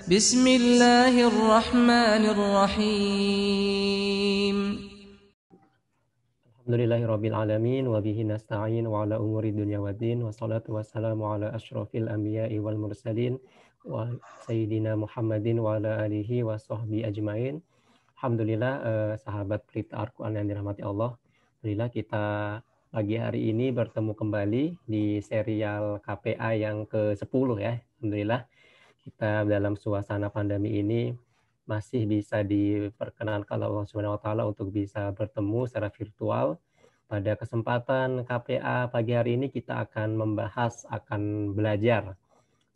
Bismillahirrahmanirrahim. Alhamdulillahirabbil alamin wa bihi nasta'in wa ala umuri dunya waddin wassalatu wassalamu ala asyrafil anbiya'i wal mursalin wa sayyidina Muhammadin wa ala alihi wa sahbihi ajmain. Alhamdulillah, sahabat pelita Al-Quran yang dirahmati Allah. Alhamdulillah kita pagi hari ini bertemu kembali di serial KPA yang ke-10 ya. Alhamdulillah kita dalam suasana pandemi ini masih bisa diperkenankan Allah Subhanahu wa taala untuk bisa bertemu secara virtual. Pada kesempatan KPA pagi hari ini kita akan belajar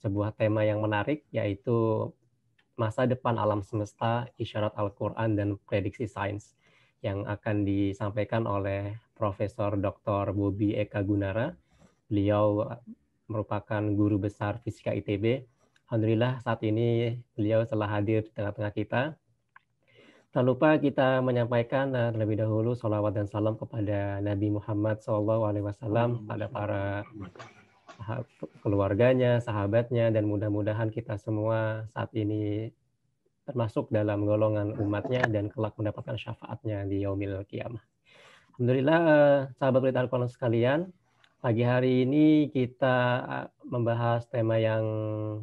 sebuah tema yang menarik, yaitu masa depan alam semesta, isyarat Al-Quran dan prediksi sains, yang akan disampaikan oleh Profesor Dr. Bobi Eka Gunara. Beliau merupakan guru besar Fisika ITB. Alhamdulillah saat ini beliau telah hadir di tengah-tengah kita. Tak lupa kita menyampaikan terlebih dahulu salawat dan salam kepada Nabi Muhammad SAW, pada para keluarganya, sahabatnya, dan mudah-mudahan kita semua saat ini termasuk dalam golongan umatnya dan kelak mendapatkan syafaatnya di yaumil qiyamah. Alhamdulillah, sahabat pelita Al-Quran sekalian, pagi hari ini kita membahas tema yang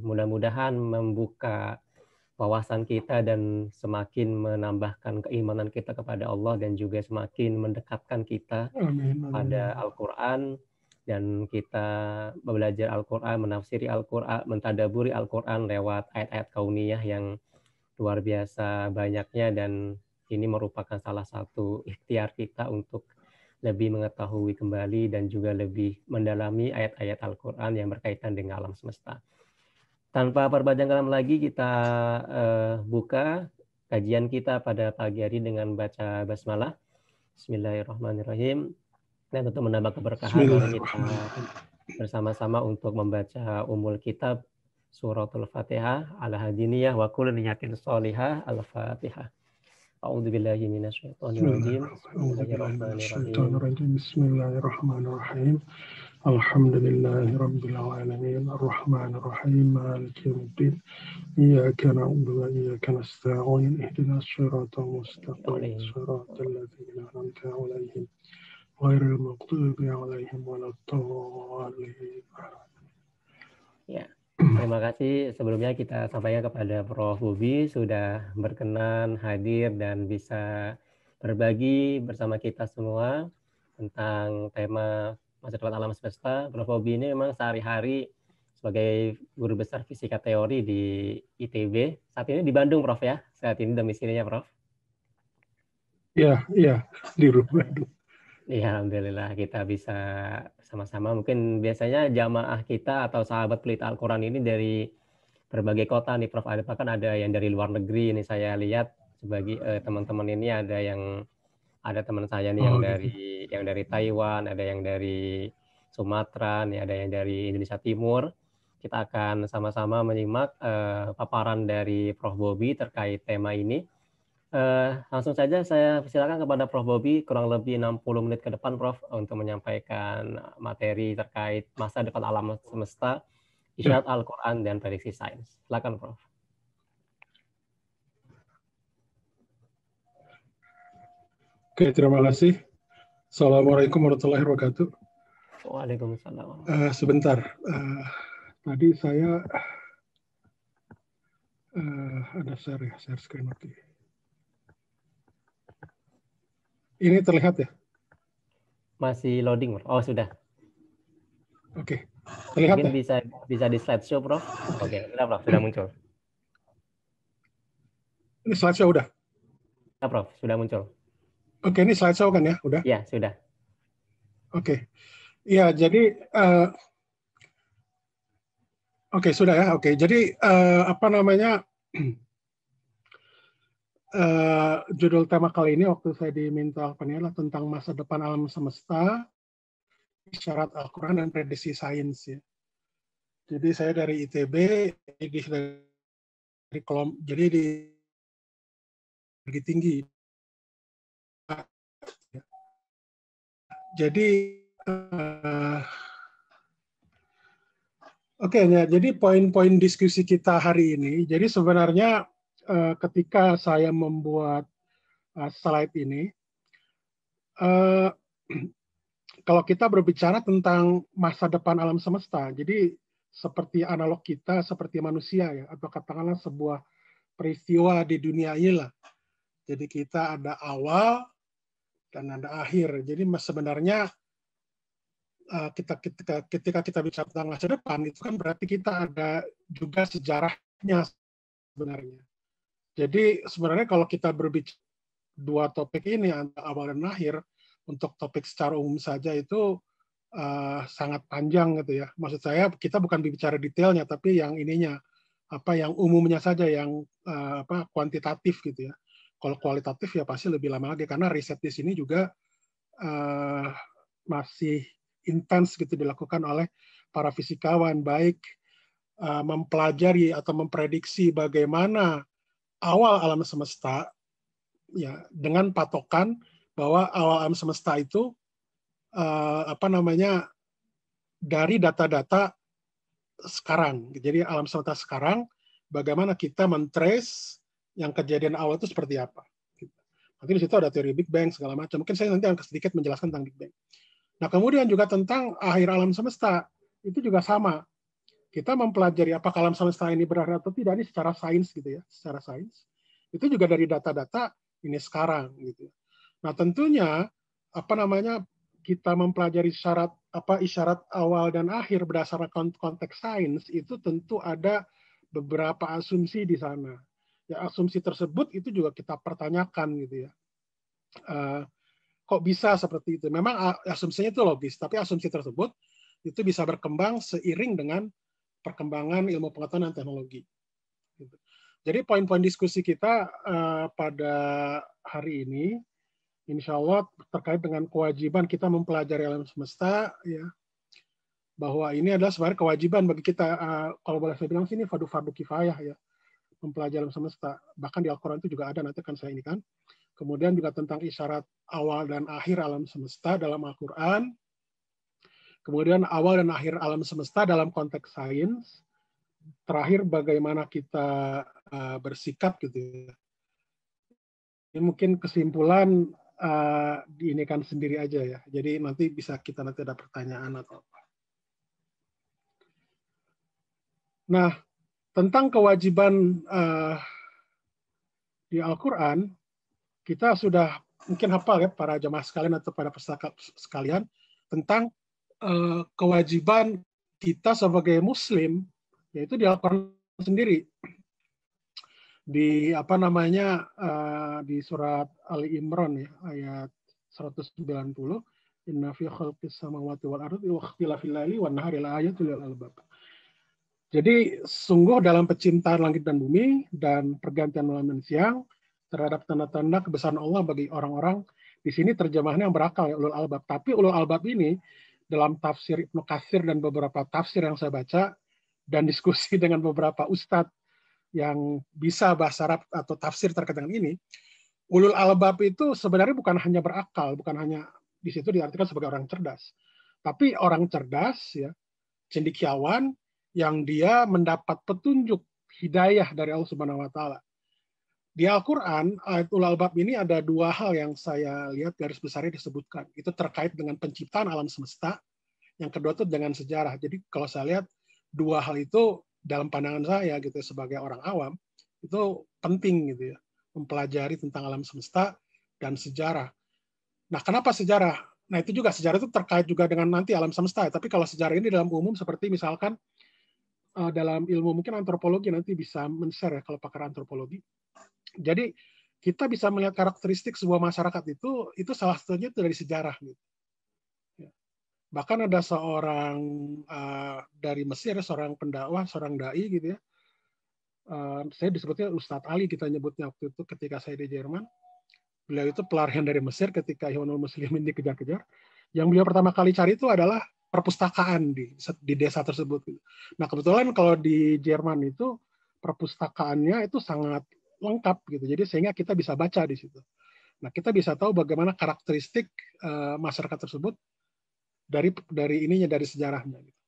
mudah-mudahan membuka wawasan kita dan semakin menambahkan keimanan kita kepada Allah dan juga semakin mendekatkan kita pada Al-Quran, dan kita belajar Al-Quran, menafsiri Al-Quran, mentadaburi Al-Quran lewat ayat-ayat kauniyah yang luar biasa banyaknya, dan ini merupakan salah satu ikhtiar kita untuk lebih mengetahui kembali dan juga lebih mendalami ayat-ayat Al-Quran yang berkaitan dengan alam semesta. Tanpa perpanjang lama lagi, kita buka kajian kita pada pagi hari dengan baca basmalah. Bismillahirrahmanirrahim. Dan untuk menambah keberkahan, mari kita bersama-sama untuk membaca umul kitab suratul Fatihah ala hadiniyah wa kullu niyatin sholihah al-Fatihah. A'udzu billahi minasyaitonir rajim. Bismillahirrahmanirrahim. Bismillahirrahmanirrahim. Alhamdulillahi rabbil alamin. Arrahmanir rahim. Maliki yaumiddin. Iyyaka na'budu wa iyyaka nasta'in. Ihdinas siratal mustaqim. Siratal ladzina an'amta 'alaihim ghairil maghdubi 'alaihim waladdallin. Ya, terima kasih. Sebelumnya kita sampaikan kepada Prof. Bobi sudah berkenan hadir dan bisa berbagi bersama kita semua tentang tema masa depan alam semesta. Prof. Bobi ini memang sehari-hari sebagai guru besar fisika teori di ITB. Saat ini di Bandung, Prof ya. Saat ini domisilinya, Prof. Iya, di Bandung. Iya, alhamdulillah kita bisa sama-sama. Mungkin biasanya jamaah kita atau sahabat pelita Al-Quran ini dari berbagai kota nih, Prof. Ada bahkan ada yang dari luar negeri. Ini saya lihat sebagai teman-teman ini ada teman saya nih yang dari Taiwan, ada yang dari Sumatera, nih ada yang dari Indonesia Timur. Kita akan sama-sama menyimak paparan dari Prof. Bobi terkait tema ini. Langsung saja saya silakan kepada Prof. Bobi, kurang lebih 60 menit ke depan, Prof, untuk menyampaikan materi terkait masa depan alam semesta, isyarat Al-Quran, dan prediksi sains. Silakan, Prof. Oke, terima kasih. Assalamualaikum warahmatullahi wabarakatuh. Waalaikumsalam. Sebentar, tadi saya ada share screen. Oke. Ini terlihat ya? Masih loading, Prof. Oh, sudah. Oke, terlihat mungkin ya? bisa di slideshow, Prof. Oke, sudah, Prof, sudah muncul. Ini slideshow udah? Ya, Prof, sudah muncul. Oke, ini slideshow kan ya? Udah? Ya, sudah. Oke. Ya, jadi oke, sudah ya. Oke, jadi apa namanya? Judul tema kali ini waktu saya diminta adalah tentang masa depan alam semesta, isyarat Al-Quran dan prediksi sains ya. Jadi saya dari ITB, jadi di tinggi. Jadi Oke, ya, jadi poin-poin diskusi kita hari ini, jadi sebenarnya ketika saya membuat slide ini, kalau kita berbicara tentang masa depan alam semesta, jadi seperti analog kita, seperti manusia ya, atau katakanlah sebuah peristiwa di dunia inilah. Jadi kita ada awal dan ada akhir. Jadi sebenarnya ketika kita bicara tentang masa depan, itu kan berarti kita ada juga sejarahnya sebenarnya. Jadi sebenarnya kalau kita berbicara dua topik ini, awal dan akhir, untuk topik secara umum saja itu sangat panjang gitu ya. Maksud saya kita bukan bicara detailnya, tapi yang ininya, yang umumnya saja, yang kuantitatif gitu ya. Kalau kualitatif ya pasti lebih lama lagi, karena riset di sini juga masih intens gitu dilakukan oleh para fisikawan, baik mempelajari atau memprediksi bagaimana awal alam semesta ya, dengan patokan bahwa awal alam semesta itu dari data-data sekarang. Jadi alam semesta sekarang, bagaimana kita men-trace yang kejadian awal itu seperti apa. Nanti di situ ada teori Big Bang segala macam. Mungkin saya nanti akan sedikit menjelaskan tentang Big Bang. Nah, kemudian juga tentang akhir alam semesta, itu juga sama. Kita mempelajari apakah alam semesta ini berakhir atau tidak, ini secara sains gitu ya, secara sains. Itu juga dari data-data ini sekarang gitu. Nah, tentunya kita mempelajari isyarat awal dan akhir berdasarkan konteks sains, itu tentu ada beberapa asumsi di sana. Ya, asumsi tersebut itu juga kita pertanyakan gitu ya. Kok bisa seperti itu? Memang asumsinya itu logis, tapi asumsi tersebut itu bisa berkembang seiring dengan perkembangan ilmu pengetahuan dan teknologi. Jadi poin-poin diskusi kita pada hari ini, insya Allah terkait dengan kewajiban kita mempelajari alam semesta, ya, bahwa ini adalah sebenarnya kewajiban bagi kita, kalau boleh saya bilang sini fardu kifayah ya, mempelajari alam semesta. Bahkan di Al-Quran itu juga ada, nanti akan saya ini kan. Kemudian juga tentang isyarat awal dan akhir alam semesta dalam Al-Quran. Kemudian awal dan akhir alam semesta dalam konteks sains. Terakhir bagaimana kita bersikap gitu ya. Ini mungkin kesimpulan diinikan sendiri aja ya. Jadi nanti bisa kita nanti ada pertanyaan atau apa. Nah, tentang kewajiban di Al-Quran, kita sudah mungkin hafal ya para jemaah sekalian atau para peserta sekalian tentang kewajiban kita sebagai Muslim, yaitu di Al-Quran sendiri. Di di surat Ali Imran ya, ayat 190, inna fi khalqis samawati wal ardi wa ikhtilafil laili wan nahari laayatul lil albab. Jadi sungguh dalam penciptaan langit dan bumi dan pergantian malam dan siang terhadap tanda-tanda kebesaran Allah bagi orang-orang, di sini terjemahannya yang berakal ya, ulul albab. Tapi ulul albab ini dalam tafsir Ibnu Katsir dan beberapa tafsir yang saya baca dan diskusi dengan beberapa ustadz yang bisa bahasa Arab atau tafsir terkait dengan ini, ulul albab itu sebenarnya bukan hanya berakal, bukan hanya di situ diartikan sebagai orang cerdas, tapi orang cerdas ya, cendekiawan yang dia mendapat petunjuk hidayah dari Allah Subhanahu wa taala. Di Al-Quran, ayat ulul albab ini ada dua hal yang saya lihat garis besarnya disebutkan. Itu terkait dengan penciptaan alam semesta. Yang kedua itu dengan sejarah. Jadi kalau saya lihat dua hal itu dalam pandangan saya gitu sebagai orang awam itu penting gitu ya, mempelajari tentang alam semesta dan sejarah. Nah, kenapa sejarah? Nah, itu juga sejarah itu terkait juga dengan nanti alam semesta. Tapi kalau sejarah ini dalam umum seperti misalkan dalam ilmu mungkin antropologi nanti bisa men-share ya kalau pakar antropologi. Jadi kita bisa melihat karakteristik sebuah masyarakat itu salah satunya itu dari sejarah. Gitu. Bahkan ada seorang dari Mesir, seorang pendakwah, seorang dai gitu ya. Saya disebutnya Ustadz Ali kita nyebutnya waktu itu ketika saya di Jerman. Beliau itu pelarian dari Mesir ketika Ikhwanul Muslimin dikejar-kejar. Yang beliau pertama kali cari itu adalah perpustakaan di desa tersebut. Nah kebetulan kalau di Jerman itu perpustakaannya itu sangat lengkap gitu. Jadi sehingga kita bisa baca di situ. Nah, kita bisa tahu bagaimana karakteristik masyarakat tersebut dari sejarahnya gitu.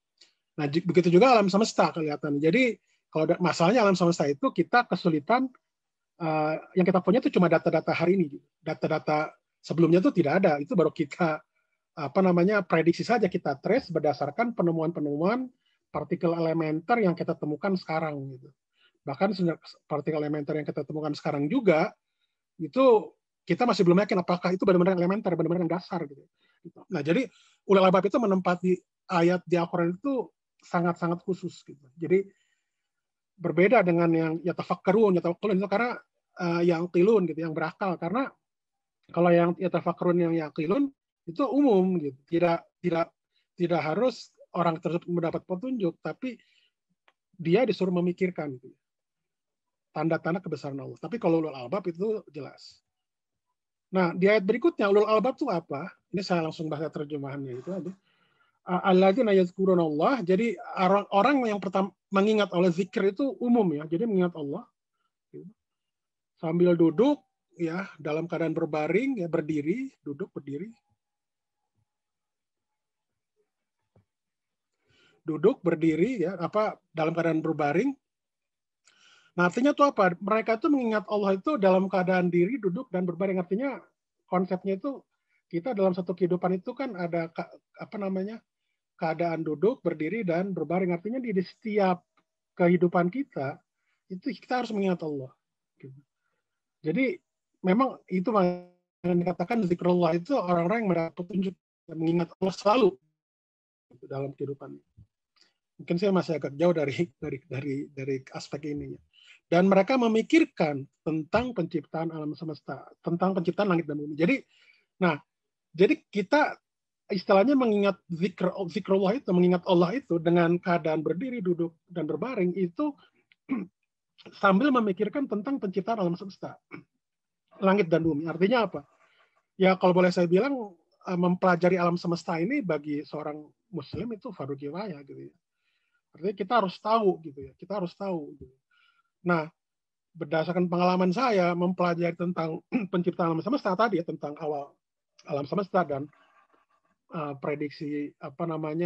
Nah, begitu juga alam semesta kelihatan. Jadi kalau masalahnya alam semesta itu kita kesulitan, yang kita punya itu cuma data-data hari ini. Data-data sebelumnya itu tidak ada. Itu baru kita prediksi saja, kita trace berdasarkan penemuan-penemuan partikel elementer yang kita temukan sekarang gitu. Bahkan partikel elementer yang kita temukan sekarang juga itu kita masih belum yakin apakah itu benar-benar elementer, benar-benar dasar gitu. Nah, jadi ulul albab itu menempati ayat di Al-Qur'an itu sangat-sangat khusus gitu. Jadi berbeda dengan yang yatafakkarun itu karena yang qilun gitu, yang berakal. Karena kalau yang yatafakkarun yang yaqilun itu umum gitu. Tidak harus orang tersebut mendapat petunjuk, tapi dia disuruh memikirkan gitu. Tanda-tanda kebesaran Allah. Tapi kalau ulul albab itu jelas. Nah, di ayat berikutnya ulul albab itu apa? Ini saya langsung bahas terjemahannya itu aja. Alladzina yazkuruna Allah. Jadi orang yang pertama mengingat Allah, zikir itu umum ya. Jadi mengingat Allah sambil duduk ya, dalam keadaan berbaring ya, berdiri, duduk, berdiri. Duduk, berdiri ya, dalam keadaan berbaring. Nah, artinya itu apa? Mereka itu mengingat Allah itu dalam keadaan diri, duduk dan berbaring. Artinya konsepnya itu kita dalam satu kehidupan itu kan ada keadaan duduk, berdiri dan berbaring. Artinya di setiap kehidupan kita itu kita harus mengingat Allah. Jadi memang itu yang dikatakan zikrullah itu orang-orang yang mendapat petunjuk, mengingat Allah selalu dalam kehidupan. Mungkin saya masih agak jauh dari aspek ini. Dan mereka memikirkan tentang penciptaan alam semesta, tentang penciptaan langit dan bumi. Jadi kita istilahnya mengingat zikrullah itu, mengingat Allah itu dengan keadaan berdiri, duduk, dan berbaring itu sambil memikirkan tentang penciptaan alam semesta, langit dan bumi. Artinya apa? Ya kalau boleh saya bilang, mempelajari alam semesta ini bagi seorang Muslim itu fardu kifayah gitu ya. Artinya kita harus tahu gitu ya. Kita harus tahu. Gitu. Nah, berdasarkan pengalaman saya mempelajari tentang penciptaan alam semesta tadi ya, tentang awal alam semesta dan prediksi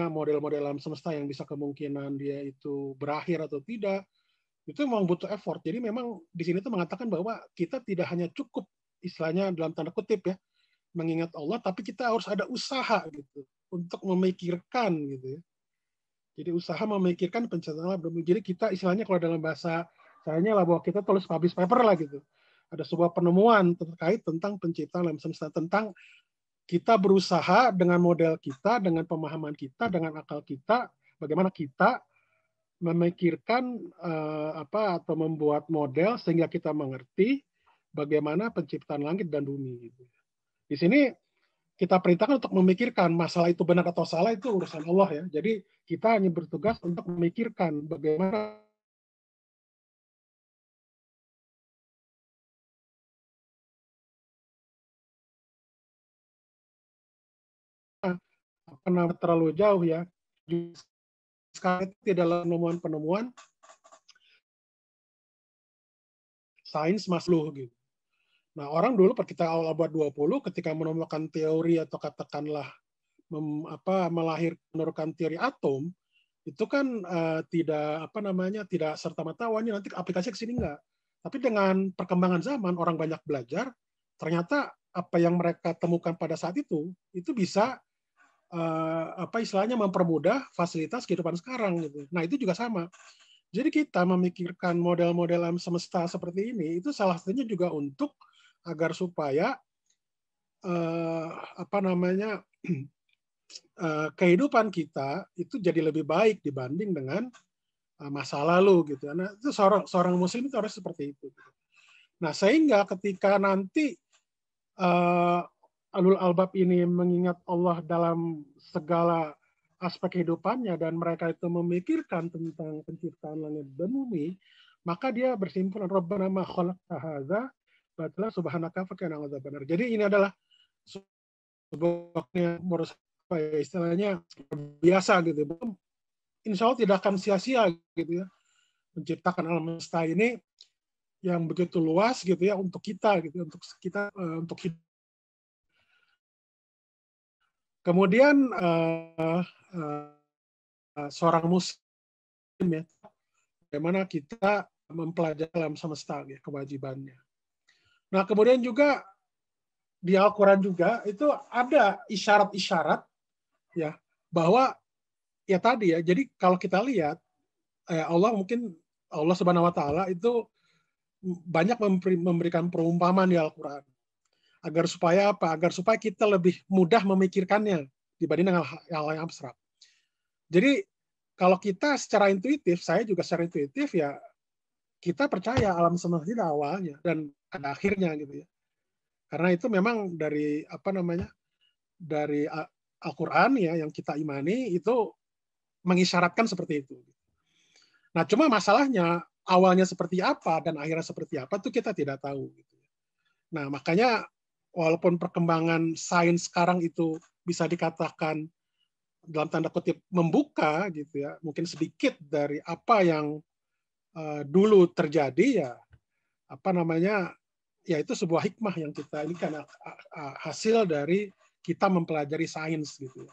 model-model alam semesta yang bisa kemungkinan dia itu berakhir atau tidak, itu memang butuh effort. Jadi memang di sini tuh mengatakan bahwa kita tidak hanya cukup istilahnya dalam tanda kutip ya mengingat Allah, tapi kita harus ada usaha gitu untuk memikirkan gitu ya. Jadi usaha memikirkan penciptaan alam. Jadi kita istilahnya kalau dalam bahasa sayanya lah bahwa kita tulis publish paper lah gitu. Ada sebuah penemuan terkait tentang penciptaan alam semesta, tentang kita berusaha dengan model kita, dengan pemahaman kita, dengan akal kita, bagaimana kita memikirkan atau membuat model sehingga kita mengerti bagaimana penciptaan langit dan bumi. Di sini kita perintahkan untuk memikirkan masalah itu benar atau salah itu urusan Allah ya. Jadi kita hanya bertugas untuk memikirkan bagaimana terlalu jauh ya. Sekarang itu dalam penemuan-penemuan sains masluh gitu. Nah, orang dulu ketika awal abad 20 ketika menemukan teori atau katakanlah menurunkan teori atom, itu kan tidak serta-merta ini nanti aplikasinya ke sini enggak. Tapi dengan perkembangan zaman, orang banyak belajar, ternyata apa yang mereka temukan pada saat itu bisa istilahnya mempermudah fasilitas kehidupan sekarang gitu. Nah, itu juga sama. Jadi kita memikirkan model-model alam semesta seperti ini itu salah satunya juga untuk agar supaya kehidupan kita itu jadi lebih baik dibanding dengan masa lalu gitu. Nah, itu seorang muslim itu harus seperti itu. Nah, sehingga ketika nanti ulul albab ini mengingat Allah dalam segala aspek kehidupannya dan mereka itu memikirkan tentang penciptaan langit dan bumi, maka dia bersimpulan Rabbana ma khalaqta hadza batla subhanaka faqina adzabannar. Jadi ini adalah sebuah yang menurut saya istilahnya biasa gitu. Insya Allah tidak akan sia-sia gitu ya menciptakan alam semesta ini yang begitu luas gitu ya untuk kita gitu, untuk hidup. Kemudian seorang muslim ya, bagaimana kita mempelajari alam semesta ya, kewajibannya. Nah, kemudian juga di Al-Quran juga itu ada isyarat-isyarat ya bahwa ya tadi ya, jadi kalau kita lihat Allah Subhanahu wa taala itu banyak memberikan perumpamaan di Al-Quran agar supaya apa? Agar supaya kita lebih mudah memikirkannya dibanding dengan hal yang abstrak. Jadi kalau kita secara intuitif, saya juga secara intuitif ya kita percaya alam semesta itu awalnya dan ada akhirnya gitu ya. Karena itu memang dari dari Al-Quran ya yang kita imani itu mengisyaratkan seperti itu. Nah, cuma masalahnya awalnya seperti apa dan akhirnya seperti apa itu kita tidak tahu. Nah, makanya walaupun perkembangan sains sekarang itu bisa dikatakan dalam tanda kutip membuka gitu ya, mungkin sedikit dari apa yang dulu terjadi ya ya itu sebuah hikmah yang kita ini kan hasil dari kita mempelajari sains gitu.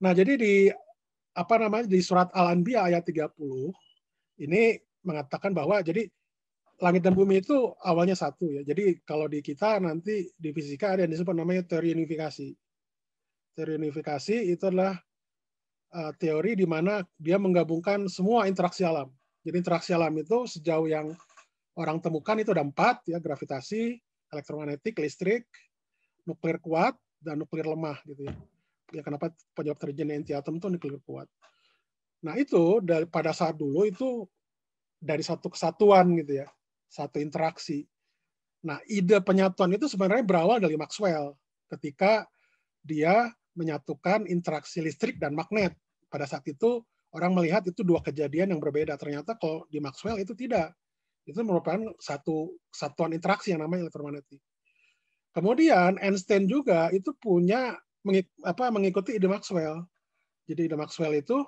Nah, jadi di surat Al-Anbiya ayat 30 ini mengatakan bahwa jadi langit dan bumi itu awalnya satu ya. Jadi kalau di kita nanti di fisika ada yang disebut namanya teori unifikasi. Teori unifikasi itu adalah teori di mana dia menggabungkan semua interaksi alam. Jadi interaksi alam itu sejauh yang orang temukan itu ada 4 ya, gravitasi, elektromagnetik, listrik, nuklir kuat, dan nuklir lemah gitu ya. Ya kenapa penyebab terjadinya anti-atom itu nuklir kuat. Nah itu pada saat dulu itu dari satu kesatuan gitu ya, satu interaksi. Nah ide penyatuan itu sebenarnya berawal dari Maxwell ketika dia menyatukan interaksi listrik dan magnet. Pada saat itu orang melihat itu 2 kejadian yang berbeda. Ternyata kalau di Maxwell itu tidak. Itu merupakan satu satuan interaksi yang namanya elektromagnetik. Kemudian Einstein juga itu punya mengikuti ide Maxwell. Jadi ide Maxwell itu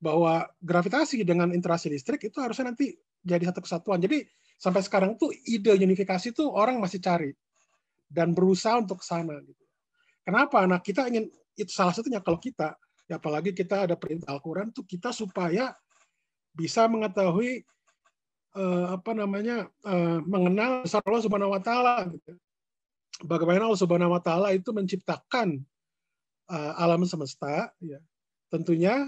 bahwa gravitasi dengan interaksi listrik itu harusnya nanti jadi satu kesatuan. Jadi sampai sekarang tuh ide unifikasi itu orang masih cari dan berusaha untuk ke sana. Gitu. Kenapa? Nah kita ingin itu salah satunya kalau kita, ya apalagi kita ada perintah Al-Quran tuh kita supaya bisa mengetahui mengenal besar Allah Subhanahu Wa Taala. Gitu. Bagaimana Allah Subhanahu Wa Taala itu menciptakan alam semesta, ya tentunya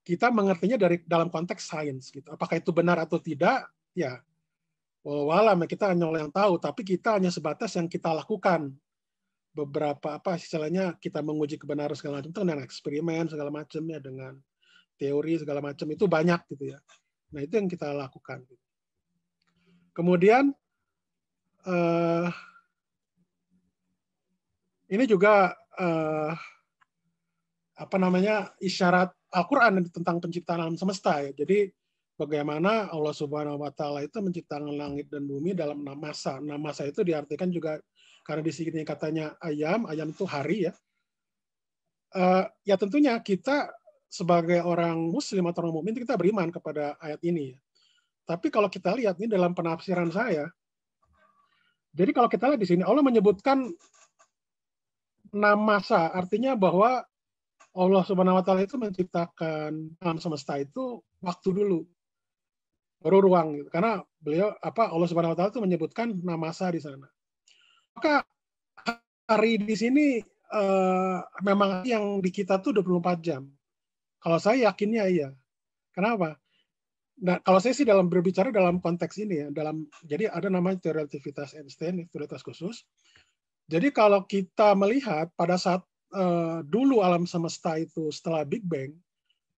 kita mengertinya dalam konteks sains. Gitu. Apakah itu benar atau tidak? Ya, walau kita hanya yang tahu, tapi kita hanya sebatas yang kita lakukan. Beberapa istilahnya kita menguji kebenaran segala macam itu dengan eksperimen segala macamnya, dengan teori segala macam itu banyak gitu ya. Nah itu yang kita lakukan. Kemudian ini juga isyarat Al-Quran tentang penciptaan alam semesta ya. Jadi bagaimana Allah Subhanahu Wa Taala itu menciptakan langit dan bumi dalam 6 masa. 6 masa itu diartikan juga karena di sini katanya ayam itu hari ya. Ya tentunya kita sebagai orang Muslim atau orang mukmin kita beriman kepada ayat ini. Ya. Tapi kalau kita lihat ini dalam penafsiran saya, jadi kalau kita lihat di sini Allah menyebutkan 6 masa, artinya bahwa Allah Subhanahu Wa Taala itu menciptakan alam semesta itu waktu dulu, baru ruang gitu. Karena beliau Allah Subhanahu Wa Taala itu menyebutkan 6 masa di sana. Maka hari di sini memang yang di kita tuh 24 jam. Kalau saya yakinnya iya. Kenapa? Nah, kalau saya sih berbicara dalam konteks ini ya, jadi ada namanya teori relativitas Einstein, relativitas khusus. Jadi kalau kita melihat pada saat dulu alam semesta itu setelah Big Bang,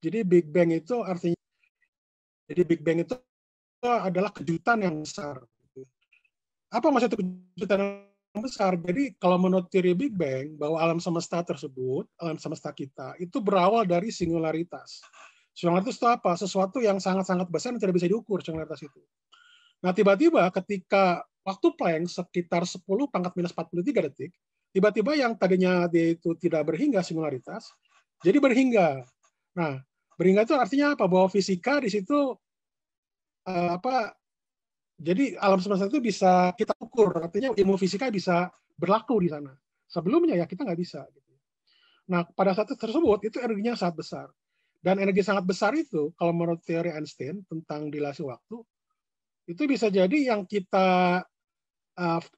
jadi Big Bang itu artinya, jadi Big Bang itu adalah kejutan yang besar. Apa maksud kejutan yang besar? Jadi kalau menurut teori Big Bang, bahwa alam semesta tersebut, alam semesta kita, itu berawal dari singularitas. Singularitas itu apa? Sesuatu yang sangat-sangat besar yang tidak bisa diukur singularitas itu. Nah tiba-tiba ketika waktu Planck sekitar 10⁻⁻43 detik, tiba-tiba yang tadinya dia itu tidak berhingga singularitas, jadi berhingga. Nah, berhingga itu artinya apa? Bahwa fisika di situ jadi alam semesta itu bisa kita ukur, artinya ilmu fisika bisa berlaku di sana. Sebelumnya ya kita nggak bisa. Nah, pada saat tersebut itu energinya sangat besar. Dan energi sangat besar itu, kalau menurut teori Einstein tentang dilasi waktu, itu bisa jadi yang kita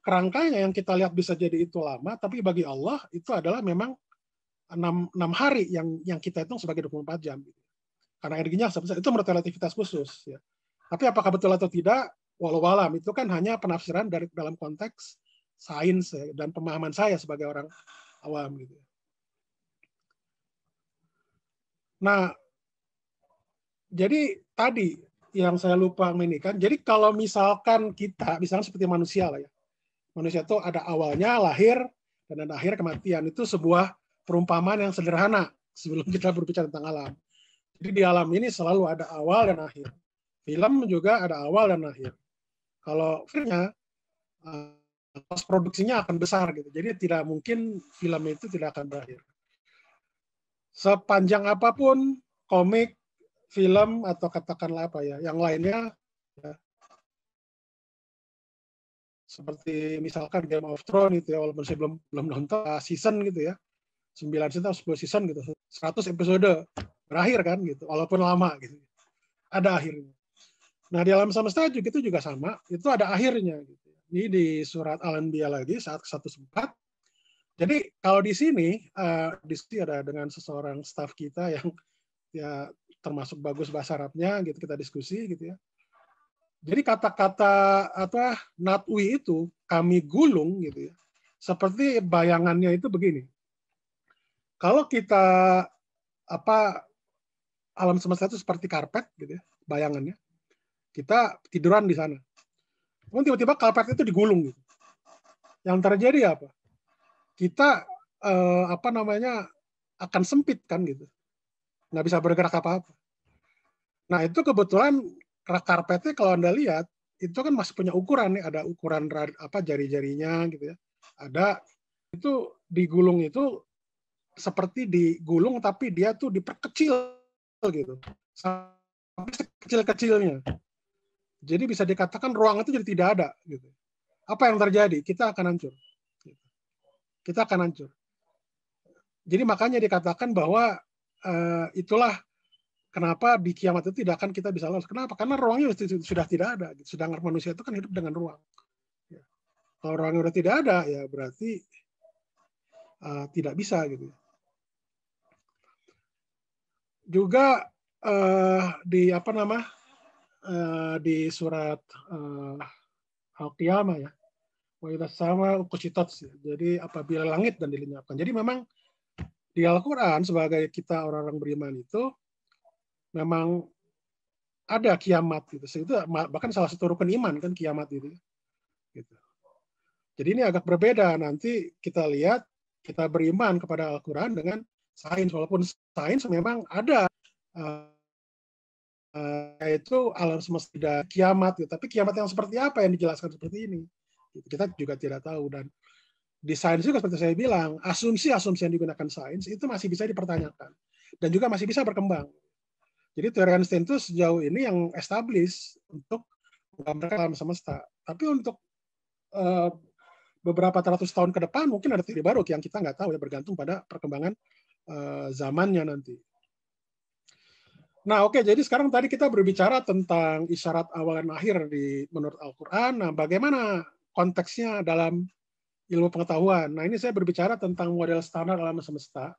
kerangkanya yang kita lihat bisa jadi itu lama, tapi bagi Allah itu adalah memang 6 hari yang kita hitung sebagai 24 jam. Karena energinya sangat besar. Itu menurut relativitas khusus. Ya. Tapi apakah betul atau tidak, walau alam, itu kan hanya penafsiran dari dalam konteks sains dan pemahaman saya sebagai orang awam. Gitu. Nah, jadi tadi yang saya lupa menikan, jadi kalau misalkan kita, misalnya seperti manusia lah ya, manusia itu ada awalnya lahir dan ada akhir kematian, itu sebuah perumpamaan yang sederhana sebelum kita berbicara tentang alam. Jadi di alam ini selalu ada awal dan akhir. Film juga ada awal dan akhir. Kalau filmnya, kos produksinya akan besar gitu, jadi tidak mungkin film itu tidak akan berakhir. Sepanjang apapun komik, film atau katakanlah apa ya, yang lainnya ya, seperti misalkan Game of Thrones itu ya, walaupun saya belum nonton season gitu ya, 9 season atau 10 season gitu, 100 episode berakhir kan gitu, walaupun lama gitu, ada akhirnya. Nah di alam semesta juga itu juga sama, itu ada akhirnya gitu. Ini di surat Al-Anbiya lagi saat ke-114. Jadi kalau di sini diskusi ada dengan seseorang staf kita yang ya termasuk bagus bahasa Arabnya gitu, kita diskusi gitu ya. Jadi kata-kata apa natwi itu kami gulung gitu ya. Seperti bayangannya itu begini. Kalau kita alam semesta itu seperti karpet gitu ya, bayangannya. Kita tiduran di sana. Kemudian tiba-tiba karpet itu digulung gitu. Yang terjadi apa? Kita akan sempit kan gitu. Nggak bisa bergerak apa-apa. Nah itu kebetulan karpetnya kalau Anda lihat itu kan masih punya ukuran nih, ada ukuran jari-jarinya gitu ya. Ada itu digulung itu seperti digulung tapi dia tuh diperkecil gitu. Sampai sekecil-kecilnya. Jadi bisa dikatakan ruang itu jadi tidak ada gitu. Apa yang terjadi? Kita akan hancur. Kita akan hancur. Jadi makanya dikatakan bahwa itulah kenapa di kiamat itu tidak akan kita bisa lolos. Kenapa? Karena ruangnya sudah tidak ada. Sedangkan manusia itu kan hidup dengan ruang. Ya. Kalau ruangnya sudah tidak ada, ya berarti tidak bisa gitu. Juga di di surat Al-Qiyamah ya. Wa idza sama kusitat. Jadi apabila langit dan dilenyapkan. Jadi memang di Al-Qur'an sebagai kita orang-orang beriman itu memang ada kiamat gitu. Itu bahkan salah satu rukun iman kan kiamat itu. Gitu. Jadi ini agak berbeda. Nanti kita lihat kita beriman kepada Al-Qur'an dengan sains, walaupun sains memang ada yaitu alam semesta kiamat, gitu. Tapi kiamat yang seperti apa yang dijelaskan seperti ini? Kita juga tidak tahu. Dan di sains juga seperti saya bilang, asumsi-asumsi yang digunakan sains itu masih bisa dipertanyakan dan juga masih bisa berkembang. Jadi teori Einstein itu sejauh ini yang establish untuk menggambarkan alam semesta. Tapi untuk beberapa ratus tahun ke depan mungkin ada teori baru yang kita nggak tahu ya, bergantung pada perkembangan zamannya nanti. Nah, oke, jadi sekarang tadi kita berbicara tentang isyarat awal dan akhir menurut Al-Quran. Nah, bagaimana konteksnya dalam ilmu pengetahuan? Nah, ini saya berbicara tentang model standar alam semesta.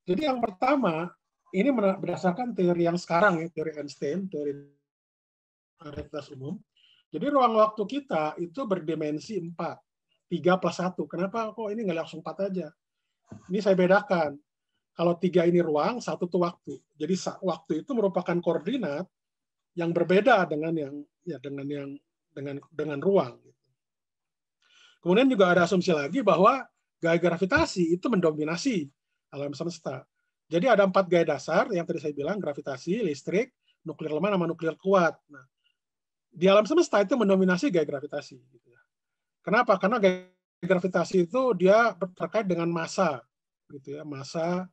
Jadi yang pertama, ini berdasarkan teori yang sekarang ya, teori Einstein, teori relativitas umum. Jadi ruang waktu kita itu berdimensi 4, 3 plus 1. Kenapa kok ini nggak langsung 4 aja? Ini saya bedakan. Kalau 3 ini ruang, 1 itu waktu. Jadi waktu itu merupakan koordinat yang berbeda dengan ruang. Kemudian juga ada asumsi lagi bahwa gaya gravitasi itu mendominasi alam semesta. Jadi ada 4 gaya dasar yang tadi saya bilang, gravitasi, listrik, nuklir lemah, sama nuklir kuat. Nah, di alam semesta itu mendominasi gaya gravitasi. Kenapa? Karena gaya gravitasi itu dia terkait dengan massa, gitu ya, massa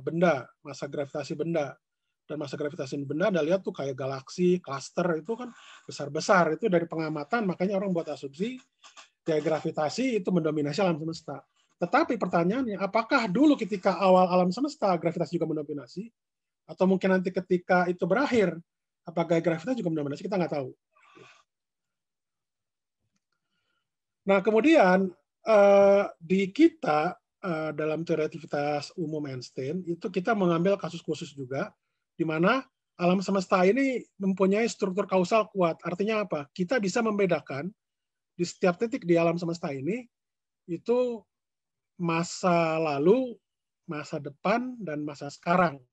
benda, massa gravitasi benda. Dan massa gravitasi benda Anda lihat tuh kayak galaksi, cluster itu kan besar-besar. Itu dari pengamatan, makanya orang buat asumsi gaya gravitasi itu mendominasi alam semesta. Tetapi pertanyaannya, apakah dulu ketika awal alam semesta gravitasi juga mendominasi, atau mungkin nanti ketika itu berakhir, apakah gravitasi juga mendominasi? Kita nggak tahu. Nah, kemudian di kita dalam teori relativitas umum Einstein itu kita mengambil kasus khusus juga, di mana alam semesta ini mempunyai struktur kausal kuat. Artinya apa? Kita bisa membedakan di setiap titik di alam semesta ini itu masa lalu, masa depan, dan masa sekarang.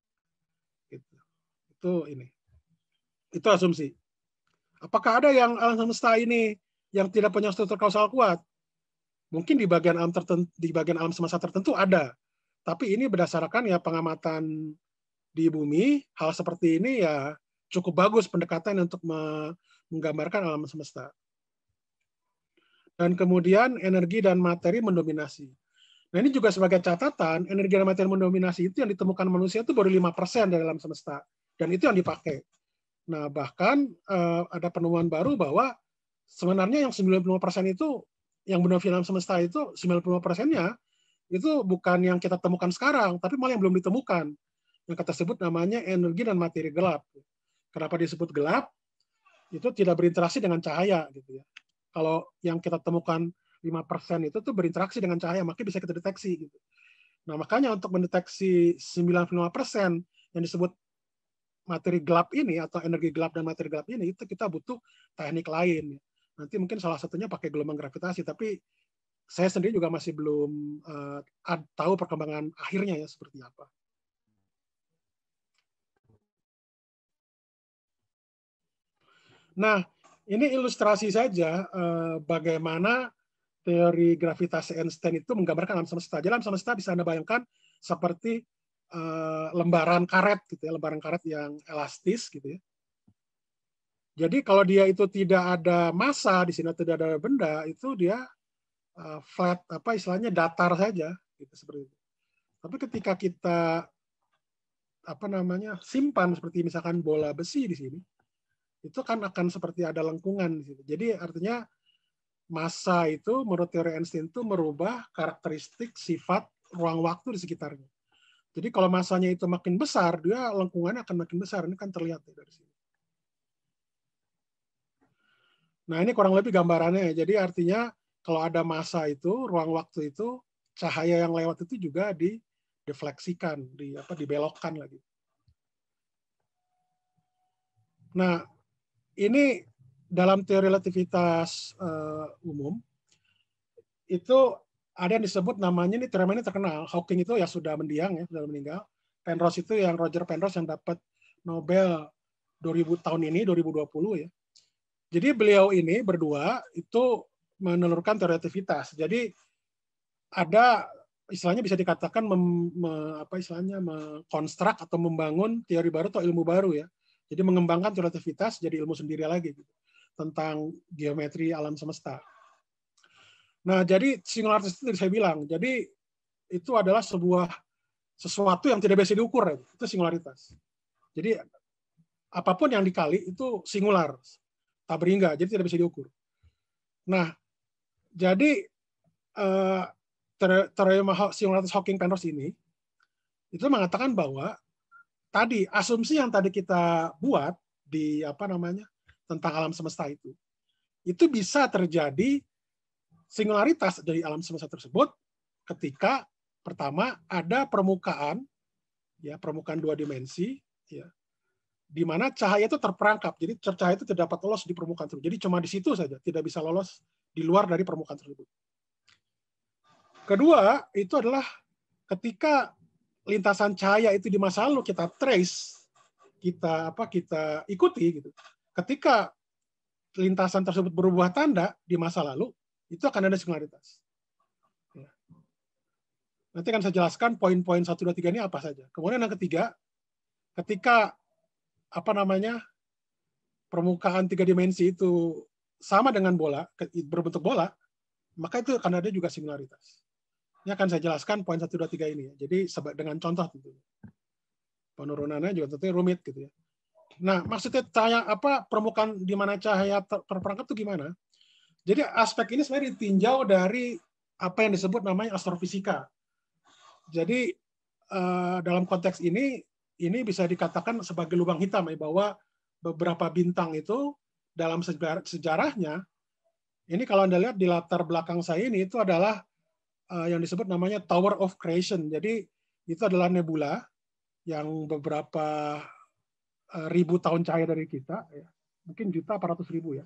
Itu ini. Itu asumsi. Apakah ada yang alam semesta ini yang tidak punya struktur kausal kuat? Mungkin di bagian alam tertentu, di bagian alam semesta tertentu ada. Tapi ini berdasarkan ya pengamatan di bumi, hal seperti ini ya cukup bagus pendekatan untuk menggambarkan alam semesta. Dan kemudian energi dan materi mendominasi. Nah, ini juga sebagai catatan, energi dan materi mendominasi itu yang ditemukan manusia itu baru 5% dari alam semesta. Dan itu yang dipakai. Nah, bahkan ada penemuan baru bahwa sebenarnya yang 95% itu, yang mendominasi alam semesta itu, 95%-nya itu bukan yang kita temukan sekarang, tapi malah yang belum ditemukan. Yang kita sebut namanya energi dan materi gelap. Kenapa disebut gelap? Itu tidak berinteraksi dengan cahaya. Gitu ya. Kalau yang kita temukan 5% itu tuh berinteraksi dengan cahaya, makanya bisa kita deteksi. Gitu. Nah, makanya untuk mendeteksi 95% yang disebut materi gelap ini, atau energi gelap dan materi gelap ini, itu kita butuh teknik lain. Nanti mungkin salah satunya pakai gelombang gravitasi, tapi saya sendiri juga masih belum tahu perkembangan akhirnya ya seperti apa. Nah, ini ilustrasi saja bagaimana teori gravitasi Einstein itu menggambarkan alam semesta. Jadi alam semesta bisa Anda bayangkan seperti lembaran karet gitu ya, lembaran karet yang elastis gitu ya. Jadi kalau dia itu tidak ada massa di sini, tidak ada benda, itu dia flat, apa istilahnya datar saja gitu seperti itu. Tapi ketika kita simpan seperti misalkan bola besi di sini, itu kan akan seperti ada lengkungan di situ. Jadi artinya massa itu menurut teori Einstein itu merubah karakteristik sifat ruang waktu di sekitarnya. Jadi kalau massanya itu makin besar, dia lengkungannya akan makin besar. Ini kan terlihat dari sini. Nah, ini kurang lebih gambarannya. Jadi artinya kalau ada massa itu, ruang waktu itu, cahaya yang lewat itu juga didefleksikan, dibelokkan lagi. Nah, ini dalam teori relativitas umum itu ada yang disebut namanya, ini teorema ini terkenal. Hawking itu ya sudah mendiang ya, sudah meninggal. Penrose itu yang Roger Penrose yang dapat Nobel 2000 tahun ini 2020 ya. Jadi beliau ini berdua itu menelurkan teori relativitas. Jadi ada istilahnya bisa dikatakan mengkonstruk atau membangun teori baru atau ilmu baru ya. Jadi mengembangkan teori relativitas jadi ilmu sendiri lagi gitu, tentang geometri alam semesta. Nah, jadi singularitas itu saya bilang. Jadi itu adalah sesuatu yang tidak bisa diukur, itu singularitas. Jadi apapun yang dikali itu singular, tak berhingga, jadi tidak bisa diukur. Nah, jadi teorema singularitas Hawking-Penrose ini itu mengatakan bahwa tadi asumsi yang tadi kita buat di tentang alam semesta itu bisa terjadi singularitas dari alam semesta tersebut ketika pertama ada permukaan dua dimensi ya, di mana cahaya itu terperangkap. Jadi cahaya itu tidak dapat lolos di permukaan tersebut. Jadi cuma di situ saja, tidak bisa lolos di luar dari permukaan tersebut. Kedua, itu adalah ketika lintasan cahaya itu di masa lalu kita trace, kita ikuti gitu. Ketika lintasan tersebut berubah tanda di masa lalu, itu akan ada singularitas. Nanti akan saya jelaskan poin-poin 1, 2, 3 ini apa saja. Kemudian yang ketiga, ketika permukaan 3 dimensi itu sama dengan bola, berbentuk bola, maka itu akan ada juga singularitas. Ini akan saya jelaskan poin 1, 2, 3 ini. Jadi dengan contoh tentu. Penurunannya juga tentunya rumit gitu ya. Nah, maksudnya permukaan di mana cahaya terperangkap itu gimana? Jadi aspek ini sebenarnya ditinjau dari apa yang disebut namanya astrofisika. Jadi dalam konteks ini bisa dikatakan sebagai lubang hitam, ya, bahwa beberapa bintang itu dalam sejarahnya, ini kalau Anda lihat di latar belakang saya ini, itu adalah yang disebut namanya Tower of Creation. Jadi itu adalah nebula yang beberapa ribu tahun cahaya dari kita, ya. Mungkin juta, 400.000 ya.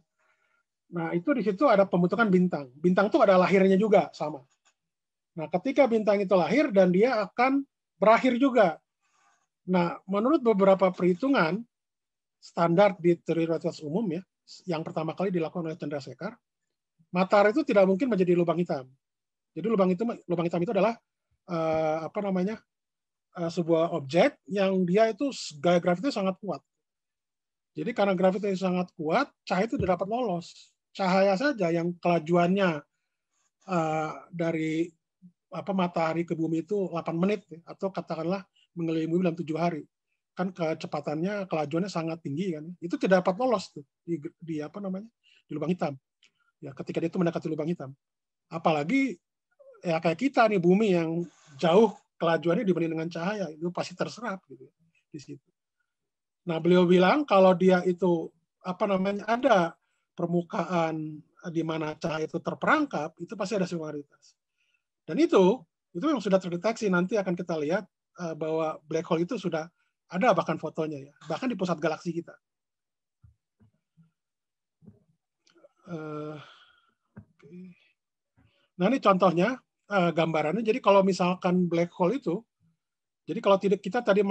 Nah, itu di situ ada pembentukan bintang. Bintang itu ada lahirnya juga, sama. Nah, ketika bintang itu lahir dan dia akan berakhir juga. Nah, menurut beberapa perhitungan standar di teori relativitas umum, ya, yang pertama kali dilakukan oleh Chandrasekhar, matahari itu tidak mungkin menjadi lubang hitam. Jadi lubang hitam itu adalah sebuah objek yang dia itu gaya gravitasi sangat kuat. Jadi karena gravitasi sangat kuat, cahaya itu tidak dapat lolos. Cahaya saja yang kelajuannya dari matahari ke bumi itu 8 menit, atau katakanlah mengelilingi bumi dalam 7 hari. Kan kecepatannya, kelajuannya sangat tinggi kan. Itu tidak dapat lolos tuh di lubang hitam. Ya, ketika dia itu mendekati lubang hitam. Apalagi ya kayak kita nih, bumi yang jauh kelajuannya dibanding dengan cahaya, itu pasti terserap gitu di situ. Nah, beliau bilang kalau dia itu ada permukaan di mana cahaya itu terperangkap, itu pasti ada singularitas. Dan itu yang sudah terdeteksi, nanti akan kita lihat bahwa black hole itu sudah ada bahkan fotonya, ya, bahkan di pusat galaksi kita. Nah, ini contohnya gambarannya. Jadi kalau misalkan black hole itu, jadi kalau tidak kita tadi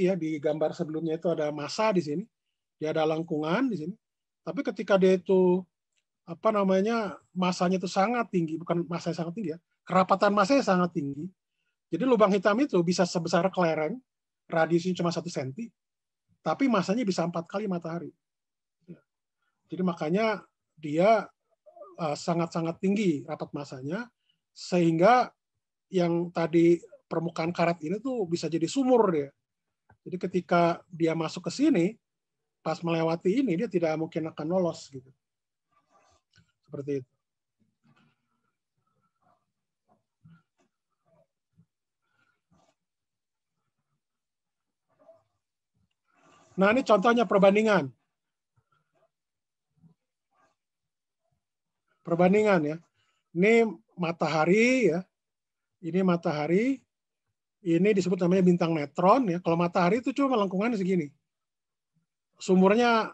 ya di gambar sebelumnya itu ada massa di sini, dia ada lengkungan di sini. Tapi ketika dia itu masanya itu sangat tinggi, bukan massa yang sangat tinggi ya, kerapatan masanya sangat tinggi. Jadi lubang hitam itu bisa sebesar kelereng, radiusnya cuma 1 cm, tapi masanya bisa 4 kali matahari. Jadi makanya dia sangat-sangat tinggi rapat masanya, sehingga yang tadi permukaan karet ini tuh bisa jadi sumur dia. Jadi ketika dia masuk ke sini, pas melewati ini, dia tidak mungkin akan lolos gitu. Seperti itu. Nah, ini contohnya perbandingan. Perbandingan ya. Ini matahari ya. Ini matahari. Ini disebut namanya bintang neutron ya. Kalau matahari itu cuma lengkungannya segini. Sumurnya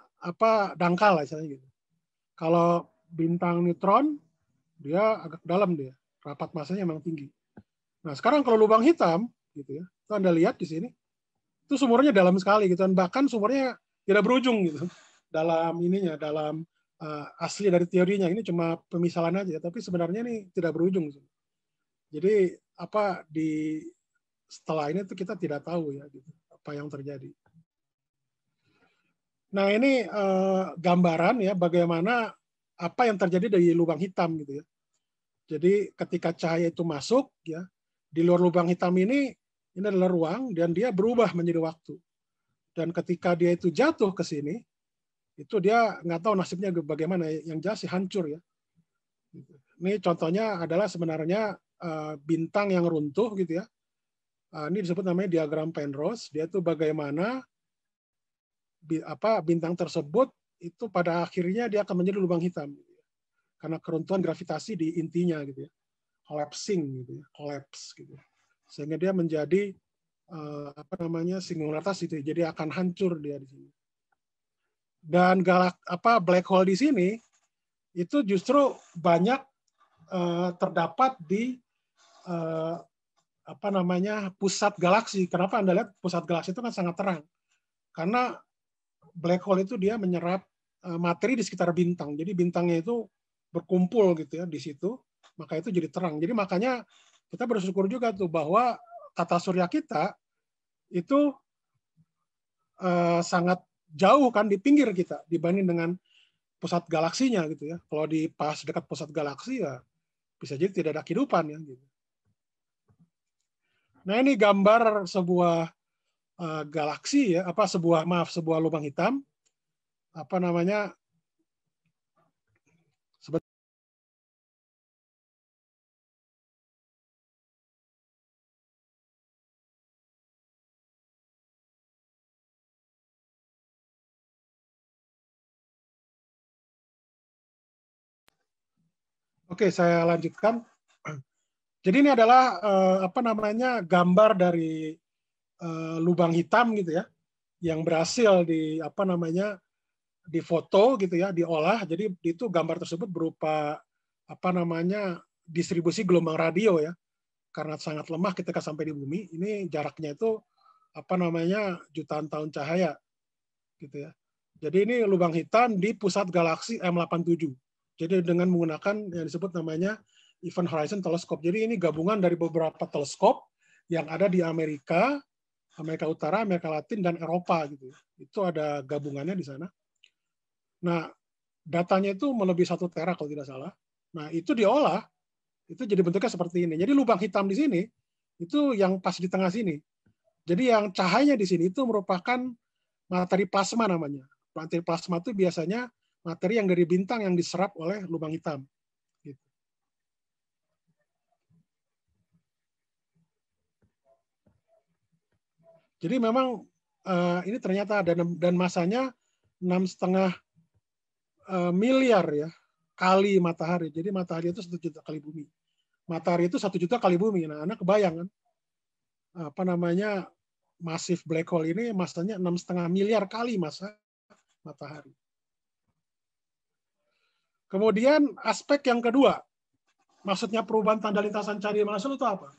dangkal lah istilahnya gitu. Kalau bintang neutron dia agak dalam dia. Rapat masanya memang tinggi. Nah, sekarang kalau lubang hitam gitu ya. Itu Anda lihat di sini. Itu sumurnya dalam sekali gitu, dan bahkan sumurnya tidak berujung gitu. Dalam asli dari teorinya, ini cuma pemisalan aja, tapi sebenarnya ini tidak berujung. Jadi setelah ini tuh kita tidak tahu ya gitu, apa yang terjadi. Nah, ini gambaran ya bagaimana apa yang terjadi dari lubang hitam gitu ya. Jadi ketika cahaya itu masuk ya, di luar lubang hitam ini adalah ruang, dan dia berubah menjadi waktu. Dan ketika dia itu jatuh ke sini, itu dia nggak tahu nasibnya bagaimana, yang jelas sih hancur ya. Ini contohnya adalah sebenarnya bintang yang runtuh gitu ya. Ini disebut namanya diagram Penrose. Dia itu bagaimana bintang tersebut itu pada akhirnya dia akan menjadi lubang hitam gitu ya. Karena keruntuhan gravitasi di intinya gitu ya. Collapsing gitu ya, collapse gitu. Sehingga dia menjadi singularitas itu, jadi akan hancur dia di sini. Dan black hole di sini itu justru banyak terdapat di pusat galaksi. Kenapa Anda lihat pusat galaksi itu kan sangat terang? Karena black hole itu dia menyerap materi di sekitar bintang. Jadi bintangnya itu berkumpul gitu ya di situ, maka itu jadi terang. Jadi makanya kita bersyukur juga tuh bahwa tata surya kita itu sangat jauh kan di pinggir kita dibanding dengan pusat galaksinya gitu ya. Kalau di pas dekat pusat galaksi ya bisa jadi tidak ada kehidupan ya gitu. Nah, ini gambar sebuah galaksi ya, sebuah lubang hitam. Oke, saya lanjutkan. Jadi ini adalah gambar dari lubang hitam gitu ya, yang berhasil difoto gitu ya, diolah. Jadi itu gambar tersebut berupa distribusi gelombang radio ya. Karena sangat lemah ketika sampai di bumi, ini jaraknya itu jutaan tahun cahaya gitu ya. Jadi ini lubang hitam di pusat galaksi M87. Jadi dengan menggunakan yang disebut namanya Event Horizon Telescope. Jadi ini gabungan dari beberapa teleskop yang ada di Amerika, Amerika Utara, Amerika Latin, dan Eropa gitu. Itu ada gabungannya di sana. Nah, datanya itu melebihi 1 tera kalau tidak salah. Nah, itu diolah, itu jadi bentuknya seperti ini. Jadi lubang hitam di sini itu yang pas di tengah sini. Jadi yang cahayanya di sini itu merupakan materi plasma namanya. Materi plasma itu biasanya materi yang dari bintang yang diserap oleh lubang hitam. Gitu. Jadi memang ini ternyata dan masanya 6,5 miliar ya kali matahari. Jadi matahari itu 1 juta kali bumi. Matahari itu 1 juta kali bumi. Nah, Anda kebayang kan? Massive black hole ini masanya 6,5 miliar kali massa matahari. Kemudian aspek yang kedua, maksudnya perubahan tanda lintasan cahaya di Maxwell itu apa?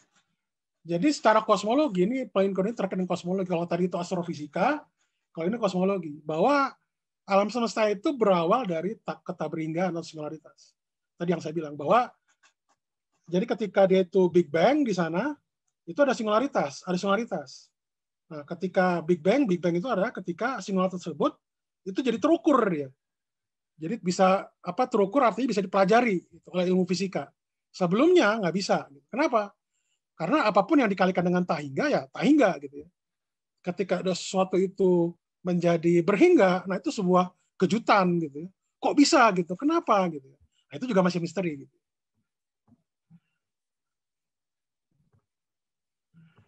Jadi secara kosmologi, ini poin ini terkait dengan kosmologi. Kalau tadi itu astrofisika, kalau ini kosmologi. Bahwa alam semesta itu berawal dari ketabringgaan atau singularitas. Tadi yang saya bilang, bahwa jadi ketika dia itu Big Bang di sana, itu ada singularitas. Nah, ketika Big Bang itu adalah ketika singularitas tersebut, itu jadi terukur dia. Jadi bisa terukur artinya bisa dipelajari oleh ilmu fisika. Sebelumnya nggak bisa. Kenapa? Karena apapun yang dikalikan dengan tahingga ya tahingga gitu ya. Ketika ada sesuatu itu menjadi berhingga, nah itu sebuah kejutan gitu ya. Kok bisa gitu? Kenapa gitu? Nah, itu juga masih misteri gitu.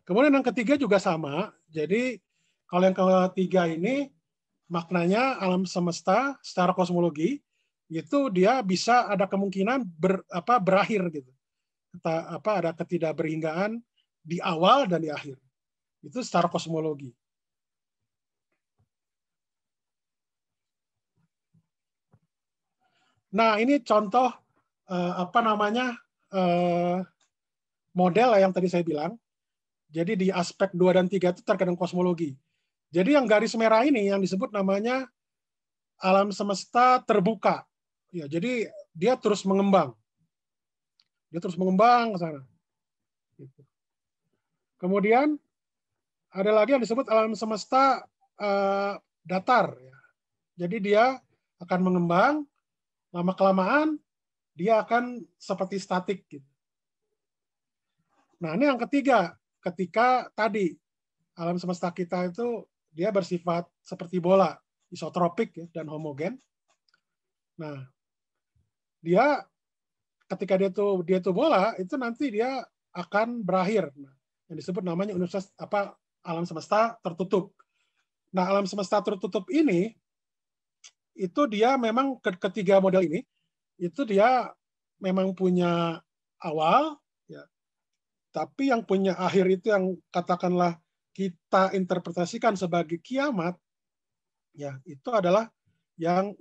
Kemudian yang ketiga juga sama. Jadi kalau yang ketiga ini maknanya alam semesta secara kosmologi itu dia bisa ada kemungkinan berakhir gitu. Ada ketidakberhinggaan di awal dan di akhir. Itu secara kosmologi. Nah, ini contoh model yang tadi saya bilang. Jadi di aspek 2 dan 3 itu terkait dengan kosmologi. Jadi yang garis merah ini yang disebut namanya alam semesta terbuka. Ya, jadi dia terus mengembang. Dia terus mengembang ke sana. Kemudian ada lagi yang disebut alam semesta datar. Jadi dia akan mengembang, lama-kelamaan dia akan seperti statik. Nah, ini yang ketiga. Ketika tadi alam semesta kita itu dia bersifat seperti bola, isotropik ya, dan homogen. Nah, dia ketika dia tuh bola itu nanti dia akan berakhir. Nah, yang disebut namanya universitas alam semesta tertutup. Nah, alam semesta tertutup ini itu dia memang ketiga model ini itu dia memang punya awal ya. Tapi yang punya akhir itu yang katakanlah kita interpretasikan sebagai kiamat ya, itu adalah yang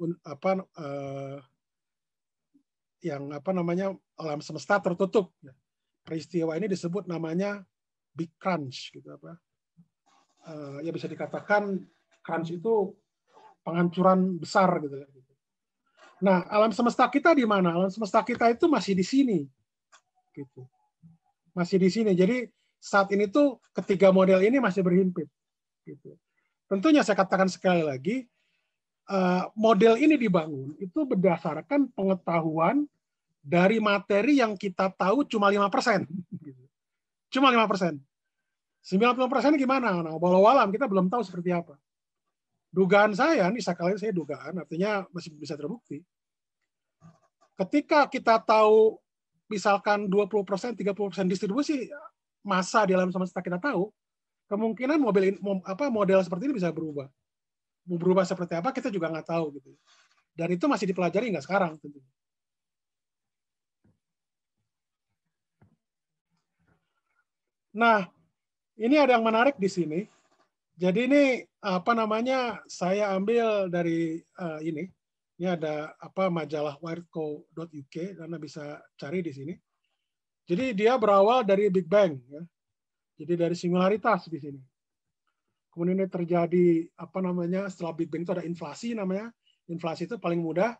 alam semesta tertutup. Peristiwa ini disebut namanya Big Crunch gitu ya, bisa dikatakan crunch itu penghancuran besar gitu. Nah, alam semesta kita di mana? Alam semesta kita itu masih di sini. Gitu. Masih di sini. Jadi saat ini tuh ketiga model ini masih berhimpit. Gitu. Tentunya saya katakan sekali lagi, model ini dibangun itu berdasarkan pengetahuan dari materi yang kita tahu cuma 5%. Cuma 5%. 90% gimana? Nah, walau alam kita belum tahu seperti apa. Dugaan saya, ini sekali saya dugaan, artinya masih bisa terbukti. Ketika kita tahu misalkan 20%, 30% distribusi massa di alam semesta kita tahu, kemungkinan model seperti ini bisa berubah. Mau berubah seperti apa kita juga nggak tahu gitu. Dan itu masih dipelajari nggak sekarang tentunya. Nah, ini ada yang menarik di sini. Jadi ini apa namanya? Saya ambil dari ini. Ini ada majalah wiredco.uk, Anda bisa cari di sini. Jadi dia berawal dari Big Bang, ya. Jadi dari singularitas di sini. Kemudian ini terjadi setelah Big Bang itu ada inflasi namanya. Inflasi itu paling mudah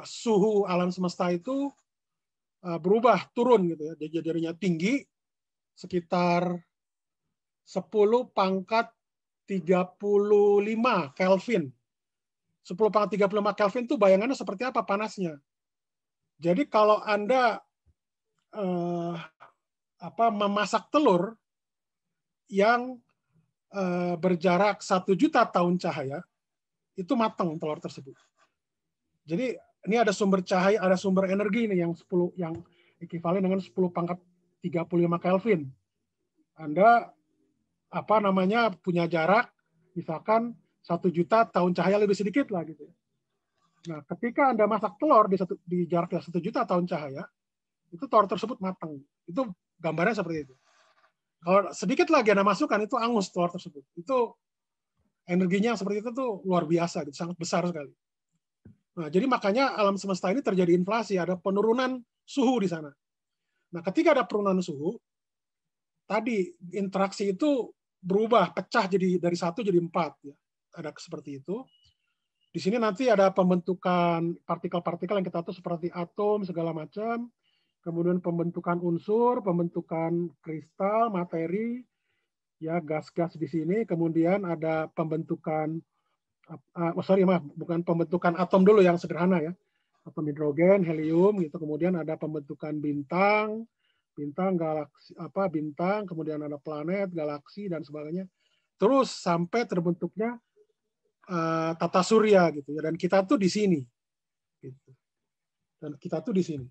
suhu alam semesta itu berubah turun gitu ya. Jadi jadinya tinggi sekitar 10 pangkat 35 Kelvin. 10 pangkat 35 Kelvin itu bayangannya seperti apa panasnya. Jadi kalau Anda memasak telur yang berjarak 1 juta tahun cahaya, itu matang telur tersebut. Jadi ini ada sumber cahaya, ada sumber energi ini yang ekivalen dengan 10 pangkat 35 Kelvin. Anda punya jarak misalkan 1 juta tahun cahaya lebih sedikit lah gitu. Nah, ketika Anda masak telur di jarak 1 juta tahun cahaya, itu telur tersebut matang. Itu gambarnya seperti itu. Kalau sedikit lagi Anda masukkan, itu angus telur tersebut. Itu energinya seperti itu tuh luar biasa, gitu, sangat besar sekali. Nah, jadi makanya alam semesta ini terjadi inflasi, ada penurunan suhu di sana. Nah, ketika ada penurunan suhu, tadi interaksi itu berubah, pecah jadi dari 1 jadi 4. Ya. Ada seperti itu. Di sini nanti ada pembentukan partikel-partikel yang kita tahu seperti atom, segala macam. Kemudian pembentukan unsur, pembentukan kristal, materi, ya gas-gas di sini. Kemudian ada pembentukan, bukan pembentukan atom dulu yang sederhana ya. Atom hidrogen, helium, gitu. Kemudian ada pembentukan bintang, galaksi, bintang, kemudian ada planet, galaksi dan sebagainya. Terus sampai terbentuknya tata surya gitu ya, dan kita tuh di sini. Gitu. Dan kita tuh di sini.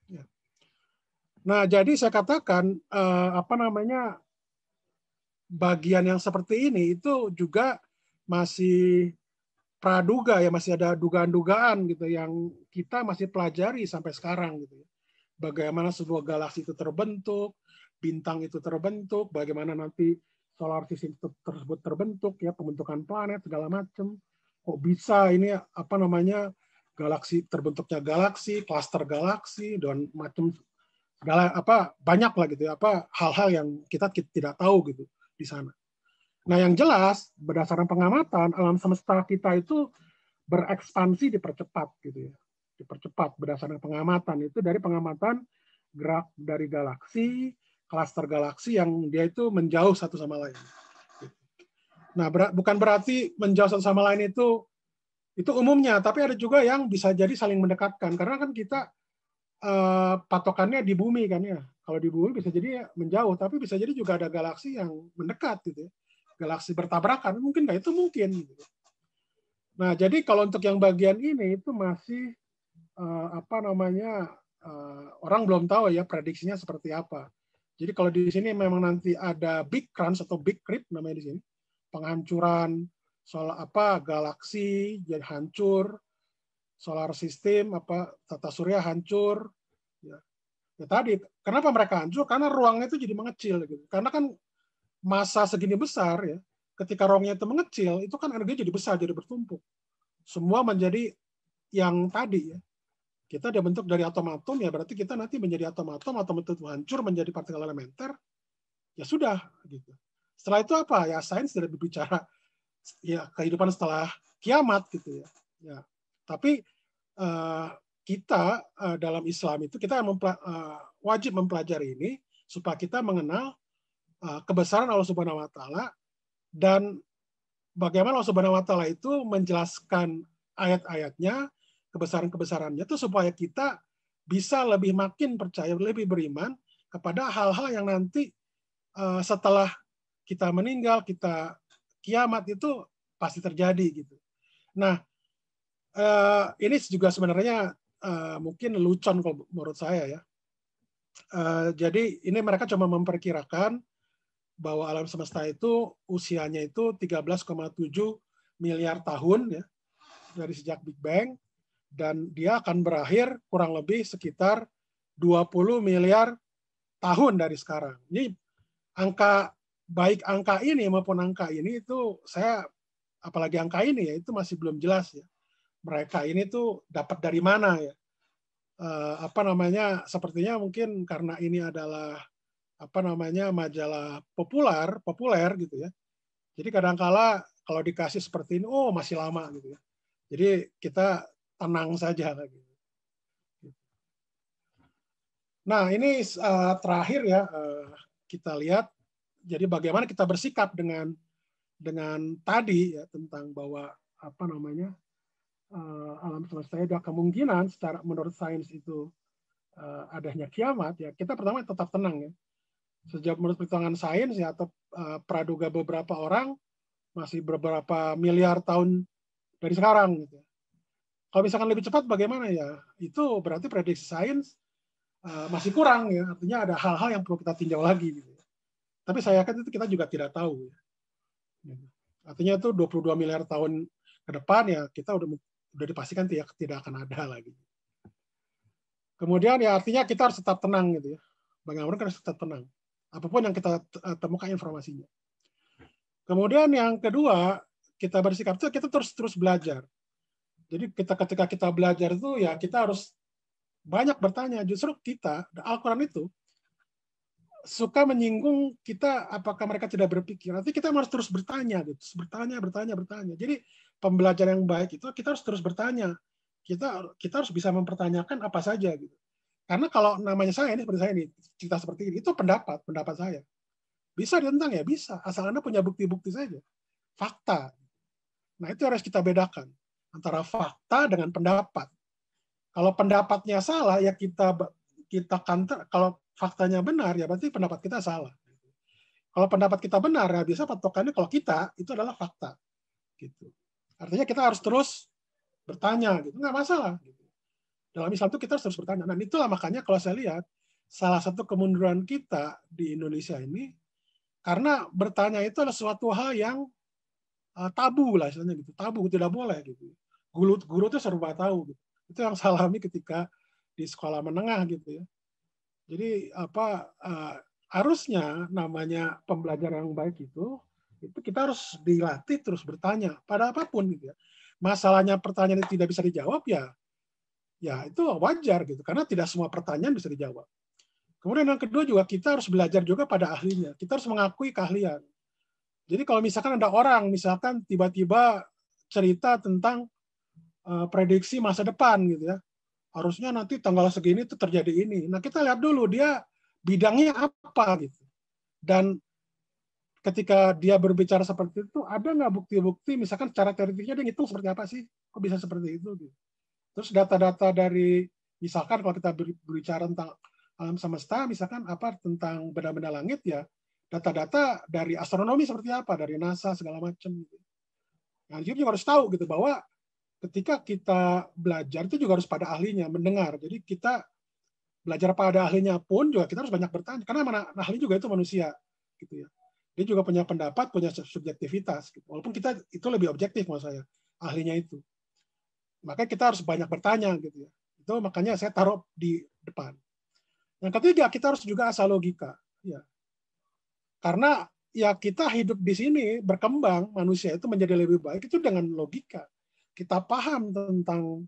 Ya. Nah, jadi saya katakan bagian yang seperti ini itu juga masih praduga ya, masih ada dugaan-dugaan gitu yang kita masih pelajari sampai sekarang gitu ya. Bagaimana sebuah galaksi itu terbentuk, bintang itu terbentuk, bagaimana nanti solar system tersebut terbentuk ya, pembentukan planet segala macam. Kok bisa ini galaksi terbentuknya galaksi, klaster galaksi dan macam segala banyak lah gitu ya, hal-hal yang kita tidak tahu gitu di sana. Nah, yang jelas berdasarkan pengamatan alam semesta kita itu berekspansi dipercepat gitu ya. Dipercepat berdasarkan pengamatan itu dari pengamatan gerak dari galaksi, klaster galaksi yang dia itu menjauh satu sama lain. Nah, bukan berarti menjauh satu sama lain itu umumnya, tapi ada juga yang bisa jadi saling mendekatkan karena kan kita patokannya di bumi kan ya. Kalau di bumi bisa jadi menjauh, tapi bisa jadi juga ada galaksi yang mendekat gitu ya. Galaksi bertabrakan, mungkin nggak itu mungkin. Gitu. Nah, jadi kalau untuk yang bagian ini itu masih orang belum tahu ya prediksinya seperti apa. Jadi kalau di sini memang nanti ada big crunch atau big rip namanya di sini, penghancuran galaksi jadi hancur, solar system tata surya hancur. Ya. Ya tadi kenapa mereka hancur? Karena ruangnya itu jadi mengecil gitu. Karena kan massa segini besar ya, ketika ruangnya itu mengecil, itu kan energi jadi besar, jadi bertumpuk. Semua menjadi yang tadi ya. Kita dibentuk dari atom-atom, ya berarti kita nanti menjadi atom-atom itu hancur menjadi partikel elementer, ya sudah gitu. Setelah itu apa? Ya sains tidak berbicara ya kehidupan setelah kiamat gitu ya. Ya. Tapi kita dalam Islam itu kita wajib mempelajari ini supaya kita mengenal kebesaran Allah Subhanahu wa taala dan bagaimana Allah Subhanahu wa taala itu menjelaskan ayat-ayatnya, kebesaran-kebesarannya itu supaya kita bisa lebih makin percaya, lebih beriman kepada hal-hal yang nanti setelah kita meninggal, kita kiamat itu pasti terjadi gitu. Nah, ini juga sebenarnya mungkin lelucon kalau menurut saya ya. Jadi ini mereka cuma memperkirakan bahwa alam semesta itu usianya itu 13,7 miliar tahun ya dari sejak Big Bang, dan dia akan berakhir kurang lebih sekitar 20 miliar tahun dari sekarang. Ini angka, baik angka ini maupun angka ini itu saya, apalagi angka ini ya, itu masih belum jelas ya. Mereka ini tuh dapat dari mana ya? Apa namanya? Sepertinya mungkin karena ini adalah apa namanya, majalah populer gitu ya. Jadi kadangkala kalau dikasih seperti ini, oh masih lama gitu ya. Jadi kita tenang saja gitu. Nah ini terakhir ya, kita lihat. Jadi bagaimana kita bersikap dengan tadi ya, tentang bahwa apa namanya, alam semesta ada kemungkinan secara menurut sains itu adanya kiamat ya. Kita pertama tetap tenang ya. Sejak menurut perhitungan sains ya, atau praduga beberapa orang, masih beberapa miliar tahun dari sekarang gitu. Kalau misalkan lebih cepat bagaimana ya? Itu berarti prediksi sains masih kurang ya. Artinya ada hal-hal yang perlu kita tinjau lagi gitu. Tapi saya yakin itu kita juga tidak tahu ya. Artinya itu 22 miliar tahun ke depan ya, kita udah dipastikan tidak akan ada lagi. Kemudian ya artinya kita harus tetap tenang gitu ya. Bagaimana kita harus tetap tenang. Apapun yang kita temukan informasinya. Kemudian yang kedua, kita bersikap itu kita terus belajar. Jadi ketika kita belajar itu ya kita harus banyak bertanya. Justru kita, Al-Quran itu suka menyinggung kita apakah mereka tidak berpikir. Nanti kita harus terus bertanya, gitu. Bertanya. Jadi pembelajaran yang baik itu kita harus terus bertanya. Kita harus bisa mempertanyakan apa saja gitu. Karena kalau namanya saya ini, seperti saya ini, cerita seperti ini, itu pendapat saya. Bisa ditentang ya? Bisa. Asal Anda punya bukti-bukti saja. Fakta. Nah itu harus kita bedakan. Antara fakta dengan pendapat. Kalau pendapatnya salah, ya kita counter. Kalau faktanya benar, ya berarti pendapat kita salah. Kalau pendapat kita benar, ya biasa patokannya kalau kita, itu adalah fakta. Gitu. Artinya kita harus terus bertanya. Gitu. Nggak masalah. Gitu. Dalam Islam itu kita harus terus bertanya. Nah itulah makanya kalau saya lihat, salah satu kemunduran kita di Indonesia ini, karena bertanya itu adalah suatu hal yang tabu lah istilahnya gitu. Tabu, tidak boleh gitu. Guru itu serba tahu gitu. Itu yang saya alami ketika di sekolah menengah gitu ya. Jadi harusnya namanya pembelajaran yang baik itu kita harus dilatih terus bertanya pada apapun gitu ya. Masalahnya pertanyaan itu tidak bisa dijawab ya itu wajar gitu karena tidak semua pertanyaan bisa dijawab. Kemudian yang kedua juga kita harus belajar juga pada ahlinya. Kita harus mengakui keahlian. Jadi kalau misalkan ada orang misalkan tiba-tiba cerita tentang prediksi masa depan gitu ya. Harusnya nanti tanggal segini itu terjadi ini. Nah, kita lihat dulu dia bidangnya apa gitu. Dan ketika dia berbicara seperti itu, ada nggak bukti-bukti misalkan secara teoritiknya dia ngitung seperti apa sih? Kok bisa seperti itu gitu. Terus data-data dari misalkan kalau kita berbicara tentang alam semesta, misalkan apa tentang benda-benda langit ya, data-data dari astronomi seperti apa, dari NASA segala macam. Nah, dia juga harus tahu gitu bahwa ketika kita belajar itu juga harus pada ahlinya, mendengar. Jadi kita belajar pada ahlinya pun juga kita harus banyak bertanya, karena mana ahli juga itu manusia, gitu ya. Dia juga punya pendapat, punya subjektivitas. Gitu. Walaupun kita itu lebih objektif menurut saya, ahlinya itu. Makanya kita harus banyak bertanya, gitu ya. Itu makanya saya taruh di depan. Yang ketiga, kita harus juga asal logika, ya. Karena ya kita hidup di sini berkembang, manusia itu menjadi lebih baik itu dengan logika. Kita paham tentang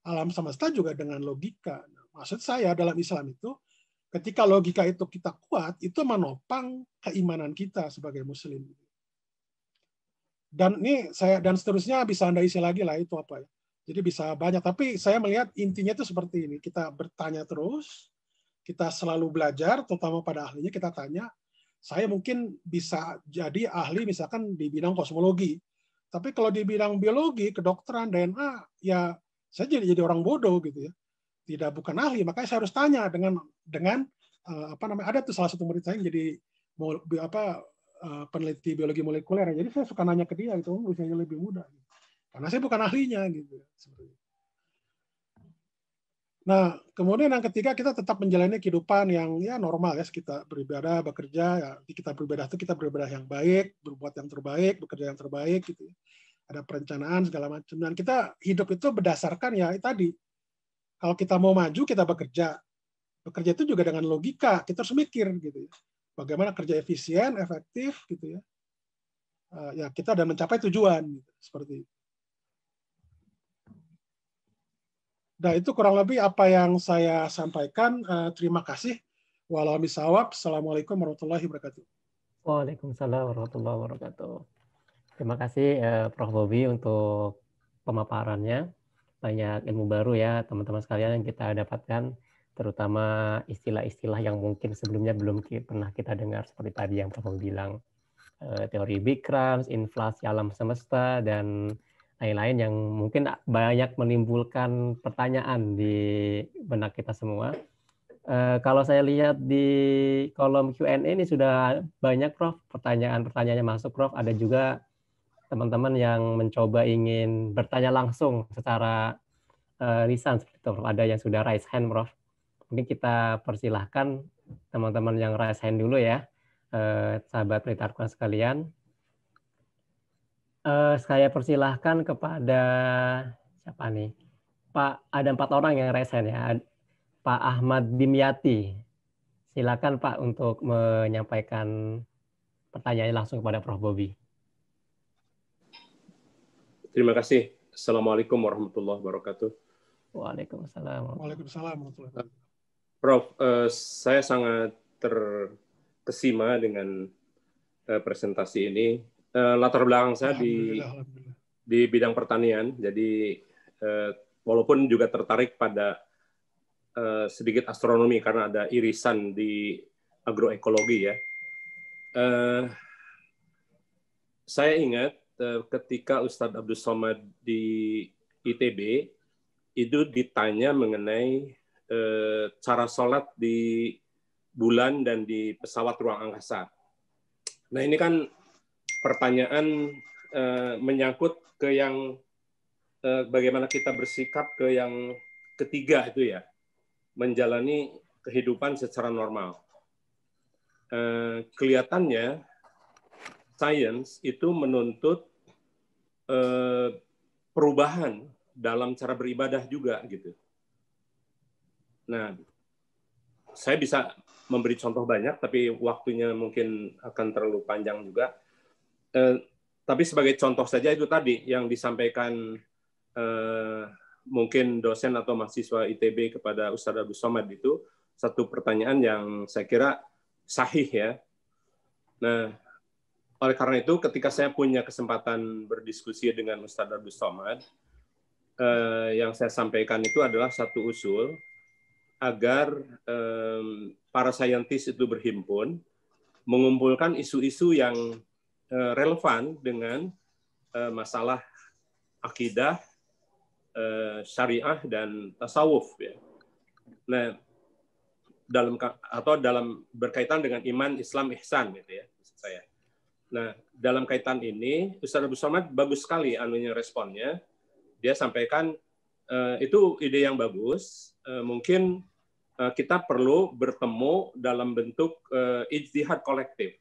alam semesta juga dengan logika. Maksud saya dalam Islam itu, ketika logika itu kita kuat, itu menopang keimanan kita sebagai Muslim. Dan ini dan seterusnya bisa Anda isi lagi lah itu apa ya. Jadi bisa banyak. Tapi saya melihat intinya itu seperti ini. Kita bertanya terus, kita selalu belajar, terutama pada ahlinya kita tanya. Saya mungkin bisa jadi ahli misalkan di bidang kosmologi. Tapi kalau di bidang biologi, kedokteran, DNA, ya saya jadi orang bodoh gitu ya. Bukan ahli, makanya saya harus tanya dengan apa namanya, ada tuh salah satu murid saya yang jadi peneliti biologi molekuler. Jadi saya suka nanya ke dia gitu, usianya lebih muda. Karena saya bukan ahlinya gitu. Nah, kemudian yang ketiga kita tetap menjalani kehidupan yang ya normal ya, kita beribadah, bekerja, ya kita beribadah itu kita beribadah yang baik, berbuat yang terbaik, bekerja yang terbaik gitu. Ada perencanaan segala macam. Dan kita hidup itu berdasarkan ya tadi. Kalau kita mau maju kita bekerja. Bekerja itu juga dengan logika, kita harus mikir gitu ya. Bagaimana kerja efisien, efektif gitu ya. Ya kita dan mencapai tujuan gitu, seperti itu. Nah, itu kurang lebih apa yang saya sampaikan. Terima kasih. Walau bisawab. Assalamualaikum warahmatullahi wabarakatuh. Waalaikumsalam warahmatullahi wabarakatuh. Terima kasih Prof. Bobby untuk pemaparannya. Banyak ilmu baru ya teman-teman sekalian yang kita dapatkan, terutama istilah-istilah yang mungkin sebelumnya belum pernah kita dengar, seperti tadi yang Prof. Bobby bilang, teori Big Crunch, inflasi alam semesta, dan lain-lain yang mungkin banyak menimbulkan pertanyaan di benak kita semua. Kalau saya lihat di kolom Q&A ini sudah banyak, Prof. Pertanyaan-pertanyaannya masuk, Prof. Ada juga teman-teman yang mencoba ingin bertanya langsung secara lisan, seperti itu, Prof. Ada yang sudah raise hand, Prof. Mungkin kita persilahkan teman-teman yang raise hand dulu ya, sahabat Pelita Al-Quran sekalian. Saya persilahkan kepada siapa nih? Pak, ada 4 orang yang raise hand ya. Pak Ahmad Dimyati. Silakan Pak untuk menyampaikan pertanyaan langsung kepada Prof. Bobby. Terima kasih. Assalamualaikum warahmatullahi wabarakatuh. Waalaikumsalam. Waalaikumsalam warahmatullahi wabarakatuh. Prof, saya sangat terkesima dengan presentasi ini. Latar belakang saya di bidang pertanian, jadi walaupun juga tertarik pada sedikit astronomi karena ada irisan di agroekologi ya. Saya ingat ketika Ustadz Abdul Somad di ITB itu ditanya mengenai cara sholat di bulan dan di pesawat ruang angkasa. Nah ini kan pertanyaan menyangkut ke yang bagaimana kita bersikap ke yang ketiga itu ya, menjalani kehidupan secara normal. Kelihatannya sains itu menuntut perubahan dalam cara beribadah juga gitu. Nah, saya bisa memberi contoh banyak, tapi waktunya mungkin akan terlalu panjang juga. Tapi sebagai contoh saja itu tadi yang disampaikan mungkin dosen atau mahasiswa ITB kepada Ustadz Abdul Somad itu satu pertanyaan yang saya kira sahih ya. Nah, oleh karena itu ketika saya punya kesempatan berdiskusi dengan Ustadz Abdul Somad, yang saya sampaikan itu adalah satu usul agar para saintis itu berhimpun, mengumpulkan isu-isu yang relevan dengan masalah akidah, syariah dan tasawuf ya. Nah, dalam berkaitan dengan iman, Islam, ihsan gitu ya, maksud saya. Nah, dalam kaitan ini Ustadz Abdul Somad bagus sekali responnya. Dia sampaikan itu ide yang bagus. Mungkin kita perlu bertemu dalam bentuk ijtihad kolektif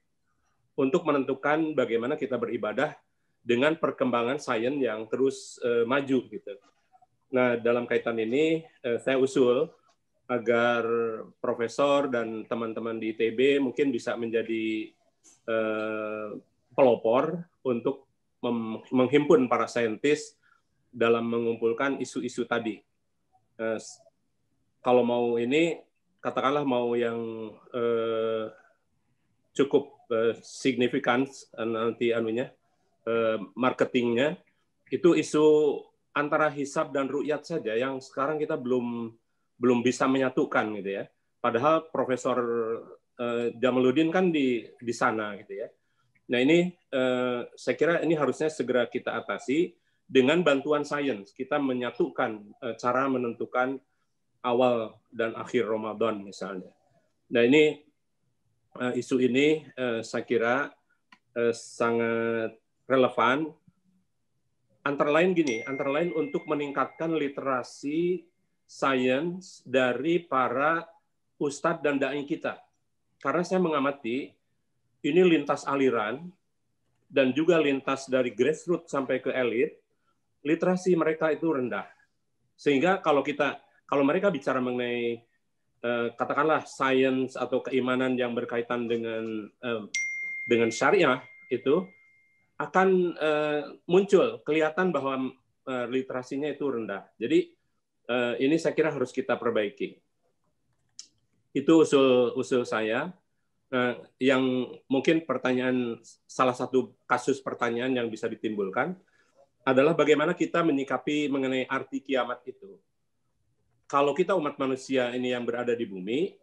untuk menentukan bagaimana kita beribadah dengan perkembangan sains yang terus maju gitu. Nah, dalam kaitan ini saya usul agar profesor dan teman-teman di ITB mungkin bisa menjadi pelopor untuk menghimpun para saintis dalam mengumpulkan isu-isu tadi. Kalau mau ini, katakanlah mau yang cukup signifikan nanti marketingnya, itu isu antara hisab dan ru'yat saja yang sekarang kita belum bisa menyatukan gitu ya. Padahal Profesor Jamaluddin kan di sana gitu ya. Nah ini saya kira ini harusnya segera kita atasi dengan bantuan sains. Kita menyatukan cara menentukan awal dan akhir Ramadan misalnya. Nah ini isu ini saya kira sangat relevan. Antara lain untuk meningkatkan literasi sains dari para ustadz dan dai kita. Karena saya mengamati ini lintas aliran dan juga lintas dari grassroots sampai ke elit, literasi mereka itu rendah. Sehingga kalau mereka bicara mengenai katakanlah sains atau keimanan yang berkaitan dengan syariah itu akan muncul, kelihatan bahwa literasinya itu rendah. Jadi ini saya kira harus kita perbaiki. Itu usul saya. Yang mungkin salah satu kasus pertanyaan yang bisa ditimbulkan adalah bagaimana kita menyikapi mengenai arti kiamat itu. Kalau kita umat manusia ini yang berada di bumi,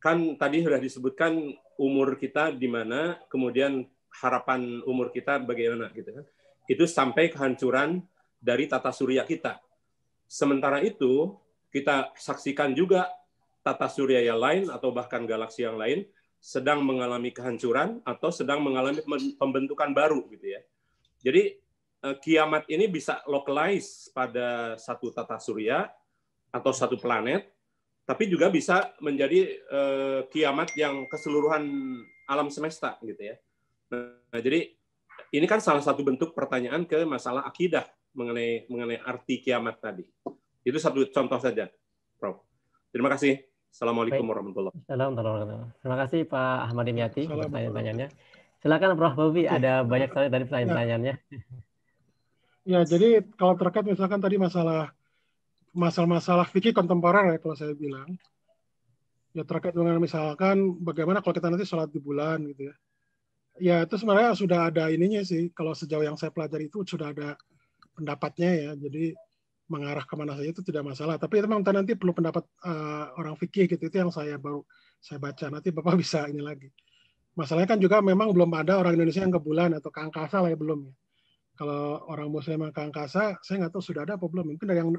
kan tadi sudah disebutkan umur kita di mana, kemudian harapan umur kita bagaimana gitu kan. Itu sampai kehancuran dari tata surya kita. Sementara itu, kita saksikan juga tata surya yang lain atau bahkan galaksi yang lain sedang mengalami kehancuran atau sedang mengalami pembentukan baru gitu ya. Jadi kiamat ini bisa localize pada satu tata surya atau satu planet, tapi juga bisa menjadi kiamat yang keseluruhan alam semesta gitu ya. Nah, jadi ini kan salah satu bentuk pertanyaan ke masalah akidah mengenai arti kiamat tadi. Itu satu contoh saja, Prof. Terima kasih. Assalamualaikum warahmatullahi wabarakatuh. Terima kasih Pak Ahmad Dimyati untuk pertanyaannya. Silakan Prof. Bobi, ada banyak sekali tadi pertanyaannya. Ya, jadi kalau terkait misalkan tadi masalah fikih kontemporer ya kalau saya bilang, ya terkait dengan misalkan bagaimana kalau kita nanti sholat di bulan gitu ya. Ya itu sebenarnya sudah ada ininya sih, kalau sejauh yang saya pelajari itu sudah ada pendapatnya ya, jadi mengarah kemana saja itu tidak masalah. Tapi itu memang nanti perlu pendapat orang fikih gitu, itu yang saya baca. Nanti Bapak bisa ini lagi. Masalahnya kan juga memang belum ada orang Indonesia yang ke bulan atau ke angkasa lah ya, belum ya. Kalau orang Muslim yang ke angkasa, saya nggak tahu sudah ada apa belum. Mungkin dari yang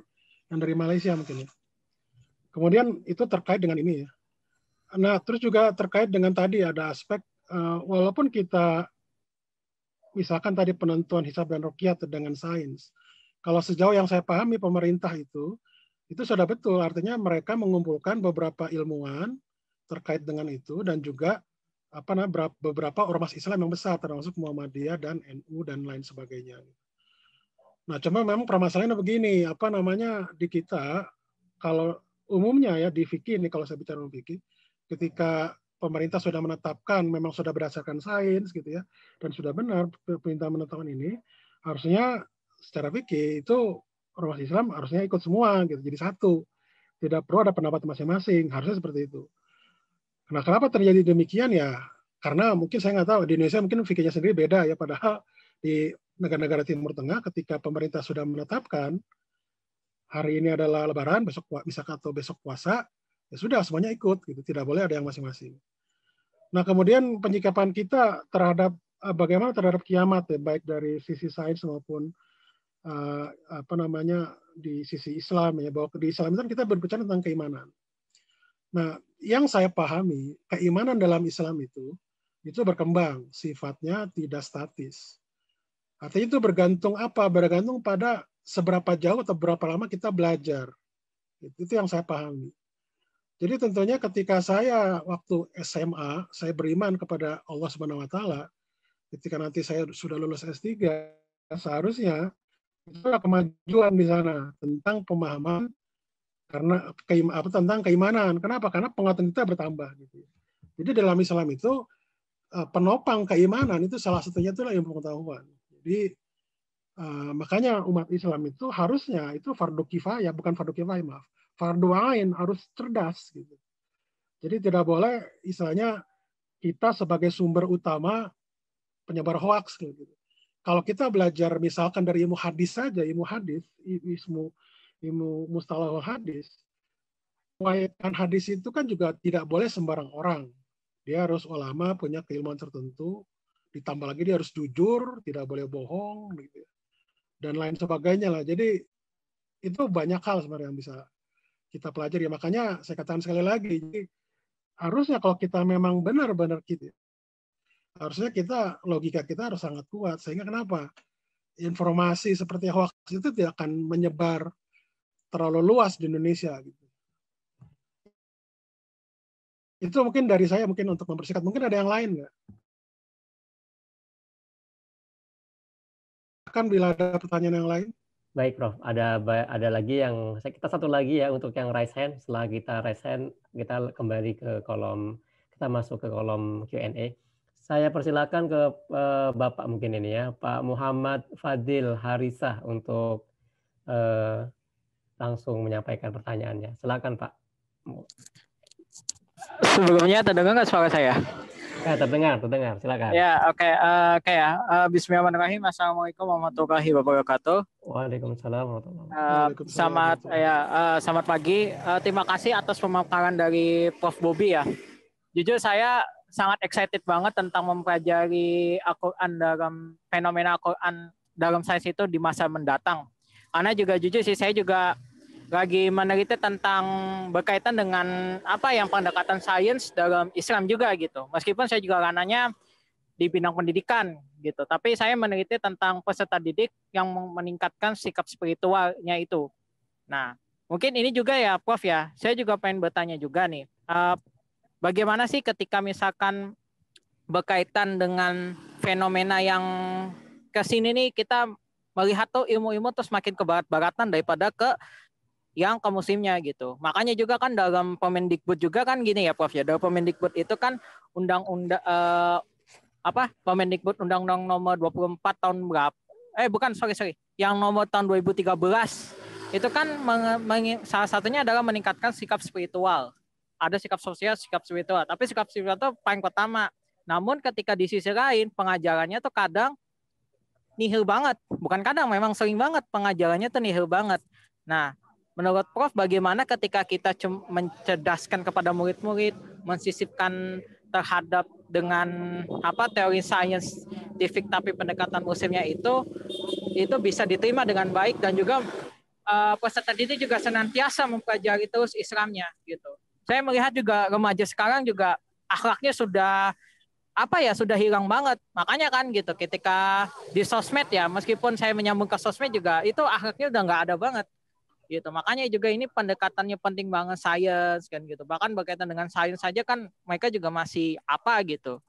dari Malaysia mungkin ya. Kemudian itu terkait dengan ini ya. Nah, terus juga terkait dengan tadi ada aspek walaupun kita misalkan tadi penentuan hisab dan ruqyah dengan sains. Kalau sejauh yang saya pahami pemerintah itu sudah betul, artinya mereka mengumpulkan beberapa ilmuwan terkait dengan itu dan juga beberapa ormas Islam yang besar termasuk Muhammadiyah dan NU dan lain sebagainya. Nah, cuma memang permasalahannya begini, di kita kalau umumnya ya di fikih ini kalau saya bicara fikih, ketika pemerintah sudah menetapkan memang sudah berdasarkan sains gitu ya dan sudah benar perintah menetapkan ini, harusnya secara fikih itu ormas Islam harusnya ikut semua gitu, jadi satu. Tidak perlu ada pendapat masing-masing, harusnya seperti itu. Nah, kenapa terjadi demikian ya? Karena mungkin saya nggak tahu, di Indonesia mungkin fikihnya sendiri beda ya, padahal di negara-negara Timur Tengah ketika pemerintah sudah menetapkan hari ini adalah Lebaran, besok puasa, ya sudah semuanya ikut gitu, tidak boleh ada yang masing-masing. Nah, kemudian penyikapan kita terhadap bagaimana terhadap kiamat ya, baik dari sisi sains maupun di sisi Islam ya, bahwa di Islam itu kita berbicara tentang keimanan. Nah, yang saya pahami, keimanan dalam Islam itu berkembang, sifatnya tidak statis. Artinya itu bergantung apa? Bergantung pada seberapa jauh atau berapa lama kita belajar. Itu yang saya pahami. Jadi tentunya ketika saya waktu SMA, saya beriman kepada Allah Subhanahu wa Ta'ala, ketika nanti saya sudah lulus S3, seharusnya itu ada kemajuan di sana tentang pemahaman tentang keimanan. Kenapa? Karena pengetahuan kita bertambah. Gitu. Jadi dalam Islam itu penopang keimanan itu salah satunya itulah ilmu pengetahuan. Jadi makanya umat Islam itu harusnya itu fardu kifayah, bukan fardu kifayah, maaf. Fardu ain, harus cerdas gitu. Jadi tidak boleh istilahnya kita sebagai sumber utama penyebar hoaks gitu. Kalau kita belajar misalkan dari ilmu hadis saja, ilmu mustalahul hadis, riwayatkan hadis itu kan juga tidak boleh sembarang orang. Dia harus ulama, punya keilmuan tertentu, ditambah lagi dia harus jujur, tidak boleh bohong, gitu. Dan lain sebagainya lah. Jadi itu banyak hal sebenarnya yang bisa kita pelajari. Makanya saya katakan sekali lagi, jadi harusnya kalau kita memang benar-benar gitu, harusnya logika kita harus sangat kuat. Sehingga kenapa? Informasi seperti hoax itu tidak akan menyebar terlalu luas di Indonesia. Gitu. Itu mungkin dari saya mungkin untuk mempersingkat. Mungkin ada yang lain nggak? Kan bila ada pertanyaan yang lain. Baik, Prof. Ada lagi yang kita satu lagi ya untuk yang raise hand. Setelah kita raise hand, kita kembali ke kolom, kita masuk ke kolom Q&A. Saya persilakan ke Bapak mungkin ini ya, Pak Muhammad Fadil Harisah untuk langsung menyampaikan pertanyaannya. Silakan, Pak. Sebelumnya terdengar nggak suara saya? Terdengar. Silakan. Ya, oke. Bismillahirrahmanirrahim. Assalamualaikum warahmatullahi wabarakatuh. Waalaikumsalam warahmatullahi wabarakatuh. Selamat pagi. Terima kasih atas pemaparan dari Prof. Bobby ya. Jujur saya sangat excited banget tentang mempelajari Al-Quran dalam fenomena Al-Quran dalam sains itu di masa mendatang. Karena juga jujur sih saya juga lagi meneliti tentang berkaitan dengan apa yang pendekatan sains dalam Islam juga gitu. Meskipun saya juga ranahnya di bidang pendidikan gitu, tapi saya meneliti tentang peserta didik yang meningkatkan sikap spiritualnya itu. Nah, mungkin ini juga ya Prof ya, saya juga pengen bertanya juga nih, bagaimana sih ketika misalkan berkaitan dengan fenomena yang kesini nih kita melihat tuh ilmu-ilmu terus makin ke barat-baratan daripada ke yang ke musimnya gitu. Makanya juga kan dalam Permendikbud juga kan gini ya Prof ya. Dalam Permendikbud itu kan Permendikbud Undang-Undang nomor 24 tahun berapa? Yang nomor tahun 2013 itu kan salah satunya adalah meningkatkan sikap spiritual. Ada sikap sosial, sikap spiritual. Tapi sikap spiritual itu paling pertama. Namun ketika di sisi lain pengajarannya tuh kadang nihil banget. Bukan kadang, memang sering banget pengajarannya tuh nihil banget. Nah, menurut Prof, bagaimana ketika kita mencerdaskan kepada murid-murid, mensisipkan terhadap dengan teori saintifik tapi pendekatan musimnya itu bisa diterima dengan baik dan juga peserta didik juga senantiasa mempelajari terus Islamnya gitu. Saya melihat juga remaja sekarang juga akhlaknya sudah hilang banget. Makanya kan gitu ketika di sosmed ya, meskipun saya menyambung ke sosmed juga itu akhlaknya udah nggak ada banget. Gitu. Makanya juga ini pendekatannya penting banget sains kan gitu. Bahkan berkaitan dengan sains saja kan mereka juga masih gitu.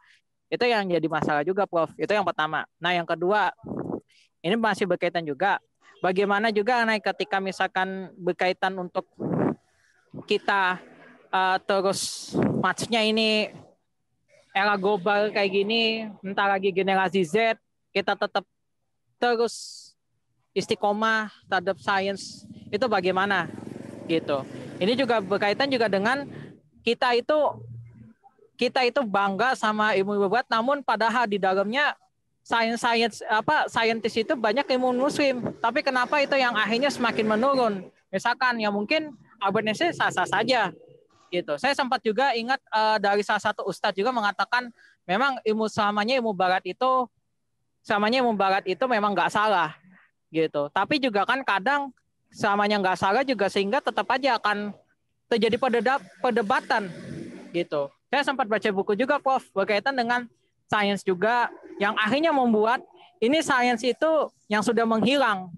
Itu yang jadi masalah juga Prof. Itu yang pertama. Nah, yang kedua, ini masih berkaitan juga bagaimana juga ketika misalkan berkaitan untuk kita terus maksudnya ini era global kayak gini, entar lagi generasi Z, kita tetap terus istiqomah terhadap sains itu bagaimana gitu. Ini juga berkaitan juga dengan kita itu bangga sama ilmu berat, namun padahal di dalamnya saintis itu banyak ilmu muslim. Tapi kenapa itu yang akhirnya semakin menurun? Misalkan ya mungkin awareness sah-sah saja gitu. Saya sempat juga ingat dari salah satu ustadz juga mengatakan memang ilmu barat itu memang nggak salah gitu. Tapi juga kan kadang selamanya nggak salah juga sehingga tetap aja akan terjadi perdebatan gitu. Saya sempat baca buku juga Prof berkaitan dengan sains juga yang akhirnya membuat ini sains itu yang sudah menghilang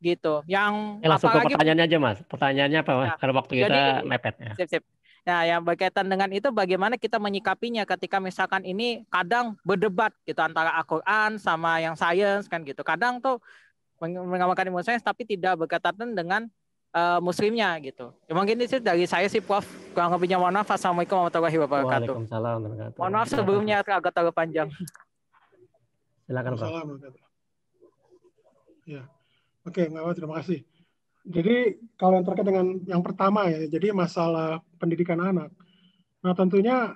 gitu. Yang langsung ke pertanyaannya aja Mas. Pertanyaannya apa Mas? Karena waktu kita mepet ya. Sip. Nah, yang berkaitan dengan itu bagaimana kita menyikapinya ketika misalkan ini kadang berdebat gitu antara Al-Quran sama yang sains kan gitu. Kadang tuh mengamalkan ilmu sains tapi tidak berkaitan dengan muslimnya gitu. Ya, mungkin itu dari saya sih Prof. Kurang lebihnya mohon maaf. Assalamualaikum warahmatullahi wabarakatuh. Waalaikumsalam warahmatullahi wabarakatuh. Mohon maaf sebelumnya agak terlalu panjang. Silakan Prof. Ya. Oke, Mbak Awa, terima kasih. Jadi kalau yang terkait dengan yang pertama ya, jadi masalah pendidikan anak. Nah tentunya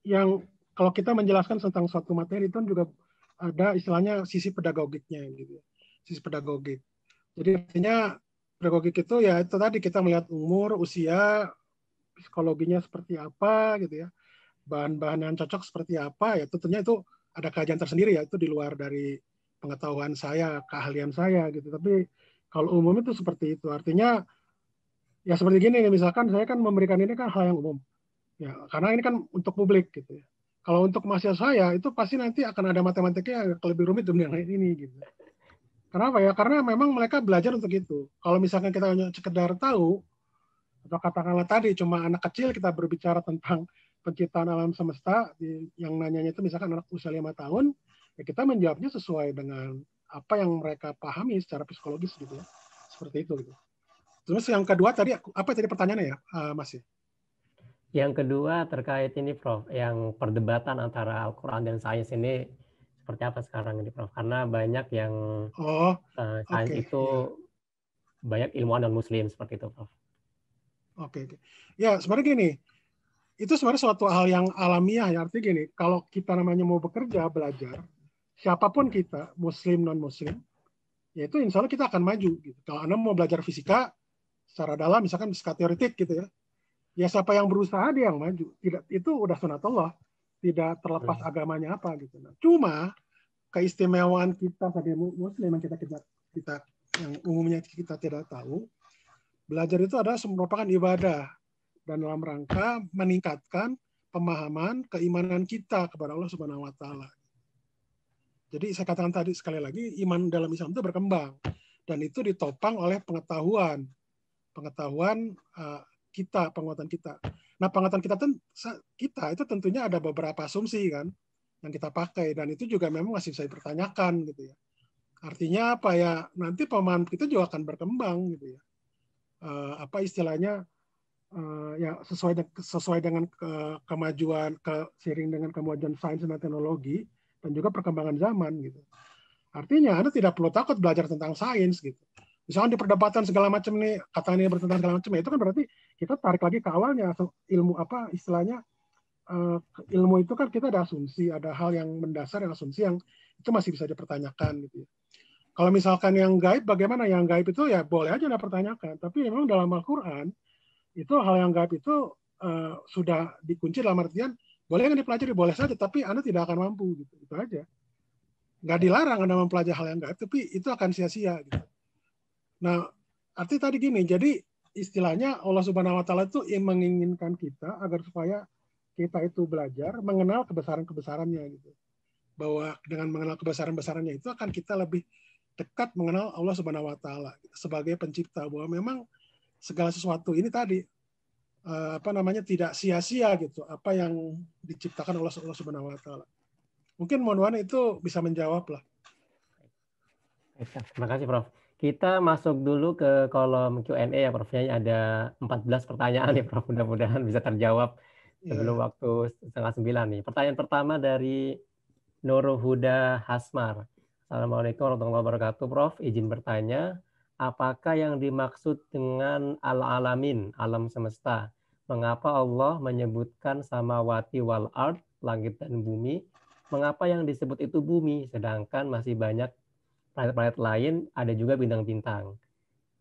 yang kalau kita menjelaskan tentang suatu materi itu juga ada istilahnya sisi pedagogiknya gitu. Sisi pedagogik. Jadi artinya pedagogik itu ya itu tadi kita melihat umur, usia, psikologinya seperti apa gitu ya. Bahan-bahan yang cocok seperti apa ya tentunya itu ada kajian tersendiri ya, itu di luar dari pengetahuan saya, keahlian saya gitu. Tapi kalau umum itu seperti itu. Artinya ya seperti gini, misalkan saya kan memberikan ini kan hal yang umum. Ya, karena ini kan untuk publik gitu ya. Kalau untuk mahasiswa saya itu pasti nanti akan ada matematikanya yang lebih rumit dibanding yang ini gitu. Kenapa ya? Karena memang mereka belajar untuk itu. Kalau misalkan kita hanya sekedar tahu atau katakanlah tadi cuma anak kecil kita berbicara tentang penciptaan alam semesta yang nanyanya itu misalkan anak usia 5 tahun, ya kita menjawabnya sesuai dengan apa yang mereka pahami secara psikologis gitu ya. Seperti itu gitu. Terus yang kedua tadi apa tadi pertanyaannya ya, Mas? Yang kedua terkait ini, Prof, yang perdebatan antara Al-Quran dan sains ini seperti apa sekarang ini, Prof? Karena banyak yang sains itu banyak ilmuwan non Muslim seperti itu, Prof. Oke. Ya sebenarnya gini, itu sebenarnya suatu hal yang alamiah ya. Artinya gini, kalau kita namanya mau bekerja, belajar, siapapun kita, Muslim non Muslim, ya itu insya Allah kita akan maju. Gitu. Kalau Anda mau belajar fisika secara dalam, misalkan fisika teoretik gitu ya, ya siapa yang berusaha dia yang maju. Tidak, itu udah sunatullah, tidak terlepas agamanya apa gitu. Nah, cuma keistimewaan kita sebagai Muslim yang kita yang umumnya kita tidak tahu, belajar itu adalah merupakan ibadah dan dalam rangka meningkatkan pemahaman keimanan kita kepada Allah Subhanahu wa taala. Jadi saya katakan tadi sekali lagi, iman dalam Islam itu berkembang dan itu ditopang oleh pengetahuan kita, penguatan kita. Nah, penguatan kita itu tentunya ada beberapa asumsi kan yang kita pakai dan itu juga memang masih bisa dipertanyakan gitu ya. Artinya apa ya? Nanti pemahaman kita juga akan berkembang gitu ya. Apa istilahnya? Ya sesuai dengan kemajuan, seiring dengan kemajuan sains dan teknologi dan juga perkembangan zaman gitu. Artinya Anda tidak perlu takut belajar tentang sains gitu. Misalnya di perdebatan segala macam nih, katanya bertentang segala macam, itu kan berarti kita tarik lagi ke awalnya, ilmu apa istilahnya, ilmu itu kan kita ada asumsi, ada hal yang mendasar, yang asumsi yang itu masih bisa dipertanyakan gitu ya. Kalau misalkan yang gaib, bagaimana? Yang gaib itu ya boleh aja Anda pertanyakan, tapi memang dalam Al-Quran itu hal yang gaib itu sudah dikunci dalam artian boleh nggak dipelajari, boleh saja, tapi Anda tidak akan mampu gitu, itu aja. Nggak dilarang Anda mempelajari hal yang gaib, tapi itu akan sia-sia gitu. Nah, arti tadi gini, jadi istilahnya Allah Subhanahu wa taala itu menginginkan kita agar supaya kita itu belajar mengenal kebesaran-kebesarannya gitu. Bahwa dengan mengenal kebesaran-kebesarannya itu akan kita lebih dekat mengenal Allah Subhanahu wa taala sebagai pencipta, bahwa memang segala sesuatu ini tadi tidak sia-sia gitu apa yang diciptakan oleh Allah Subhanahu wa taala. Mungkin mohon itu bisa menjawab lah. Terima kasih, Prof. Kita masuk dulu ke kolom Q&A ya, Prof. Ada 14 pertanyaan nih, Prof. Mudah-mudahan bisa terjawab sebelum waktu 8:30 nih. Pertanyaan pertama dari Nurul Huda Hasmar. Assalamualaikum warahmatullahi wabarakatuh, Prof. Izin bertanya, apakah yang dimaksud dengan al-alamin, alam semesta? Mengapa Allah menyebutkan samawati wal ard, langit dan bumi? Mengapa yang disebut itu bumi, sedangkan masih banyak planet-planet lain, ada juga bintang-bintang?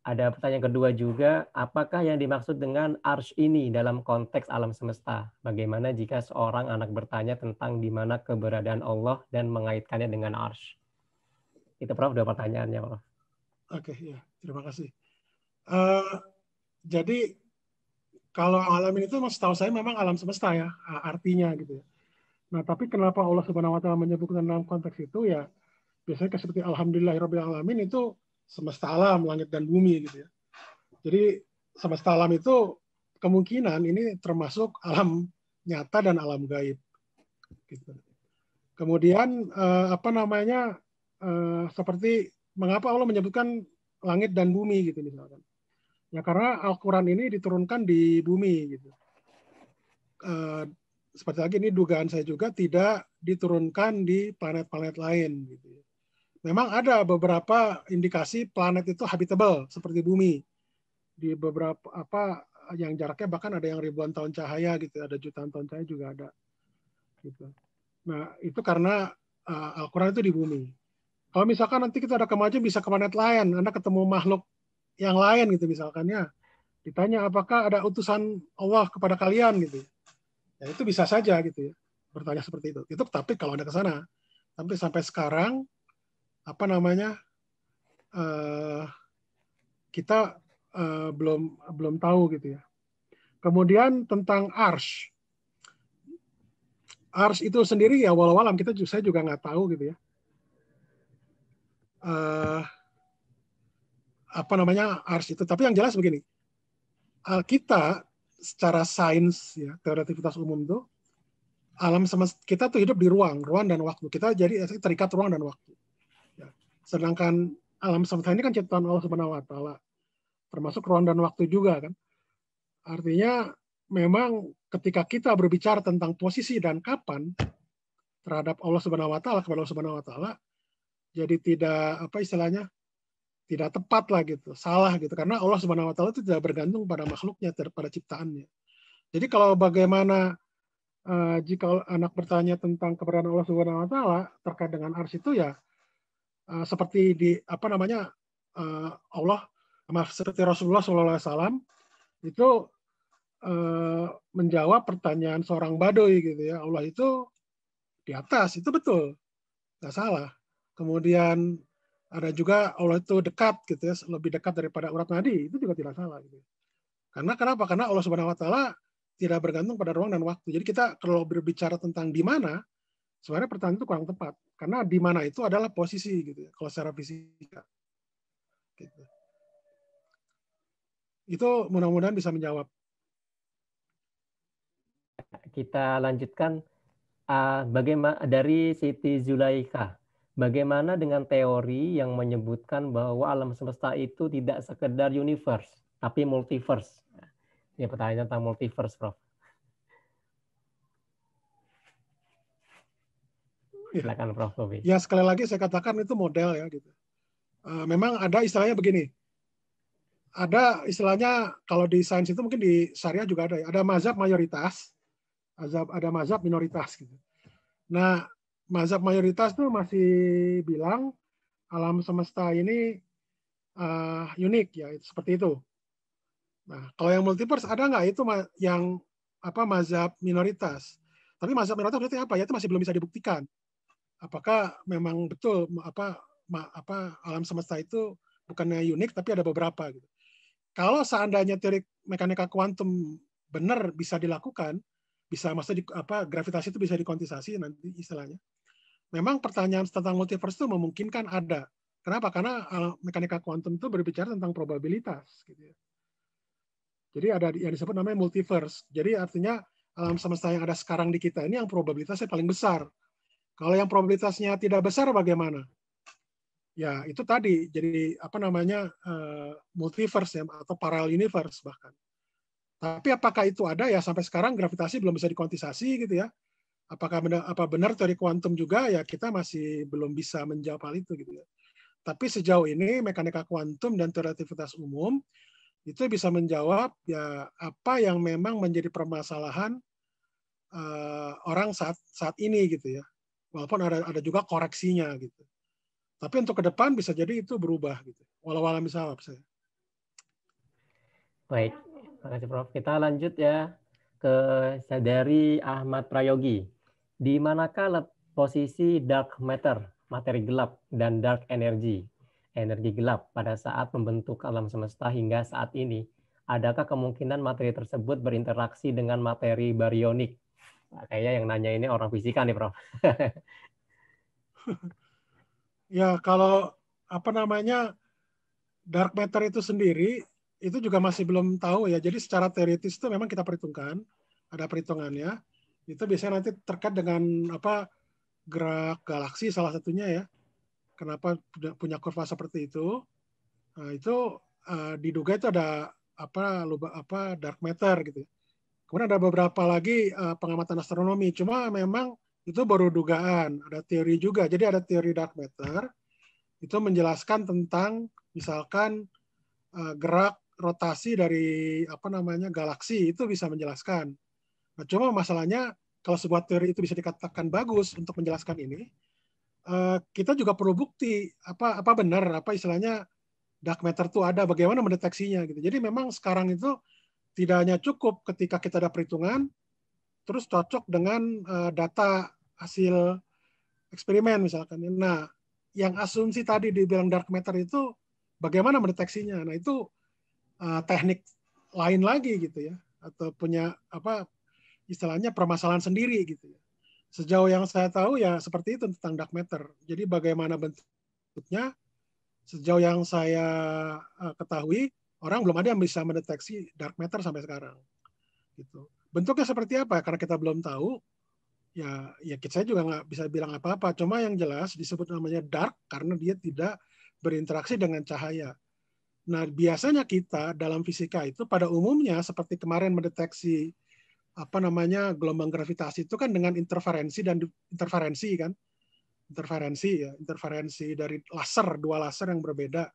Ada pertanyaan kedua juga, apakah yang dimaksud dengan arsy ini dalam konteks alam semesta? Bagaimana jika seorang anak bertanya tentang di mana keberadaan Allah dan mengaitkannya dengan arsy? Itu, Prof, dua pertanyaannya, Prof. Oke, ya, terima kasih. Jadi kalau alamin itu setahu saya memang alam semesta ya, artinya gitu ya. Nah, tapi kenapa Allah Subhanahu wa taala menyebutkan dalam konteks itu ya biasanya seperti alhamdulillahirabbil alamin itu semesta alam, langit dan bumi gitu ya. Jadi semesta alam itu kemungkinan ini termasuk alam nyata dan alam gaib. Gitu. Kemudian seperti mengapa Allah menyebutkan langit dan bumi gitu misalkan. Ya karena Al-Quran ini diturunkan di bumi gitu. Seperti lagi ini dugaan saya juga tidak diturunkan di planet-planet lain gitu. Memang ada beberapa indikasi planet itu habitable seperti bumi. Di beberapa yang jaraknya bahkan ada yang ribuan tahun cahaya gitu, ada jutaan tahun cahaya juga ada. Gitu. Nah, itu karena Al-Quran itu di bumi. Kalau misalkan nanti kita ada kemajuan bisa ke planet lain, Anda ketemu makhluk yang lain gitu misalkan ya. Ditanya apakah ada utusan Allah kepada kalian gitu. Ya itu bisa saja gitu ya. Bertanya seperti itu. Itu tapi kalau Anda ke sana. Tapi sampai sekarang kita belum tahu gitu ya. Kemudian tentang arsy. Arsy itu sendiri ya walau alam saya juga nggak tahu gitu ya. Arsy itu. Tapi yang jelas begini. Kita secara sains ya teoretivitas umum tuh alam semesta kita tuh hidup di ruang dan waktu. Kita jadi terikat ruang dan waktu. Sedangkan alam semesta ini kan ciptaan Allah Subhanahu wa taala, termasuk ruang dan waktu juga kan. Artinya memang ketika kita berbicara tentang posisi dan kapan terhadap Allah Subhanahu wa taala, kepada Allah Subhanahu wa taala, jadi tidak tidak tepat lah gitu, salah gitu, karena Allah Subhanahu wa taala itu tidak bergantung pada makhluknya, pada ciptaannya. Jadi kalau bagaimana jika anak bertanya tentang keberadaan Allah Subhanahu wa taala terkait dengan arsy itu ya seperti seperti Rasulullah SAW itu menjawab pertanyaan seorang Baduy gitu ya, Allah itu di atas, itu betul, nggak salah. Kemudian ada juga Allah itu dekat gitu ya, lebih dekat daripada urat nadi, itu juga tidak salah gitu. Karena kenapa? Karena Allah Subhanahu wa taala tidak bergantung pada ruang dan waktu. Jadi kita kalau berbicara tentang di mana, sebenarnya pertanyaan itu kurang tepat. Karena di mana itu adalah posisi gitu ya, kalau secara fisika. Gitu. Itu mudah-mudahan bisa menjawab. Kita lanjutkan bagaimana dari Siti Zulaikha. Bagaimana dengan teori yang menyebutkan bahwa alam semesta itu tidak sekedar universe, tapi multiverse? Ini pertanyaan tentang multiverse, Prof. Silakan, Prof. Tobi. Ya, sekali lagi saya katakan itu model ya gitu. Memang ada istilahnya begini. Ada istilahnya kalau di sains itu mungkin di syariah juga ada ya. Ada mazhab mayoritas, ada mazhab minoritas gitu. Nah, mazhab mayoritas itu masih bilang alam semesta ini unik ya, seperti itu. Nah, kalau yang multiverse ada nggak itu yang mazhab minoritas? Tapi mazhab minoritas berarti apa ya? Itu masih belum bisa dibuktikan. Apakah memang betul alam semesta itu bukannya unik tapi ada beberapa gitu. Kalau seandainya teori mekanika kuantum benar bisa dilakukan, bisa maksudnya gravitasi itu bisa dikuantisasi nanti istilahnya. Memang pertanyaan tentang multiverse itu memungkinkan ada. Kenapa? Karena mekanika kuantum itu berbicara tentang probabilitas gitu ya. Jadi ada yang disebut namanya multiverse. Jadi artinya alam semesta yang ada sekarang di kita ini yang probabilitasnya paling besar. Kalau yang probabilitasnya tidak besar bagaimana? Ya itu tadi jadi multiverse ya, atau parallel universe bahkan. Tapi apakah itu ada ya sampai sekarang gravitasi belum bisa dikuantisasi gitu ya. Apakah benar teori kuantum juga ya kita masih belum bisa menjawab hal itu gitu ya. Tapi sejauh ini mekanika kuantum dan teori relativitas umum itu bisa menjawab ya apa yang memang menjadi permasalahan orang saat ini gitu ya. Walaupun ada juga koreksinya gitu. Tapi untuk ke depan bisa jadi itu berubah gitu. Walau alam bisa saya. Baik, terima kasih Prof. Kita lanjut ya ke dari Ahmad Prayogi. Di manakah posisi dark matter, materi gelap, dan dark energy, energi gelap pada saat membentuk alam semesta hingga saat ini? Adakah kemungkinan materi tersebut berinteraksi dengan materi barionik? Nah, kayaknya yang nanya ini orang fisika nih, Prof. Ya, kalau dark matter itu sendiri itu juga masih belum tahu ya. Jadi secara teoritis itu memang kita perhitungkan, ada perhitungannya. Itu biasanya nanti terkait dengan gerak galaksi salah satunya ya. Kenapa punya kurva seperti itu? Nah, itu diduga itu ada dark matter gitu. Kemudian ada beberapa lagi pengamatan astronomi. Cuma memang itu baru dugaan. Ada teori juga. Jadi ada teori dark matter itu menjelaskan tentang misalkan gerak rotasi dari galaksi itu bisa menjelaskan. Nah, cuma masalahnya kalau sebuah teori itu bisa dikatakan bagus untuk menjelaskan ini, kita juga perlu bukti apa benar istilahnya dark matter itu ada, bagaimana mendeteksinya gitu. Jadi memang sekarang itu tidak hanya cukup ketika kita ada perhitungan terus cocok dengan data hasil eksperimen misalkan. Nah, yang asumsi tadi dibilang dark matter itu bagaimana mendeteksinya? Nah, itu teknik lain lagi gitu ya, atau punya istilahnya permasalahan sendiri gitu ya. Sejauh yang saya tahu ya seperti itu tentang dark matter. Jadi bagaimana bentuknya, sejauh yang saya ketahui, orang belum ada yang bisa mendeteksi dark matter sampai sekarang. Gitu. Bentuknya seperti apa? Karena kita belum tahu, ya saya juga nggak bisa bilang apa-apa. Cuma yang jelas disebut namanya dark karena dia tidak berinteraksi dengan cahaya. Nah, biasanya kita dalam fisika itu pada umumnya seperti kemarin mendeteksi gelombang gravitasi itu kan dengan interferensi dan interferensi kan. Interferensi dari laser, dua laser yang berbeda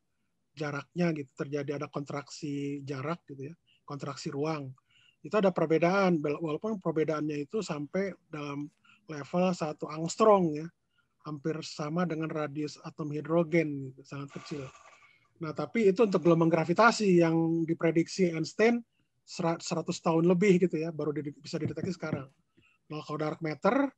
jaraknya gitu, terjadi ada kontraksi jarak gitu ya, kontraksi ruang. Itu ada perbedaan, walaupun perbedaannya itu sampai dalam level 1 angstrom ya, hampir sama dengan radius atom hidrogen gitu, sangat kecil. Nah, tapi itu untuk gelombang gravitasi yang diprediksi Einstein 100 tahun lebih gitu ya, baru bisa dideteksi sekarang. Nah, kalau dark matter,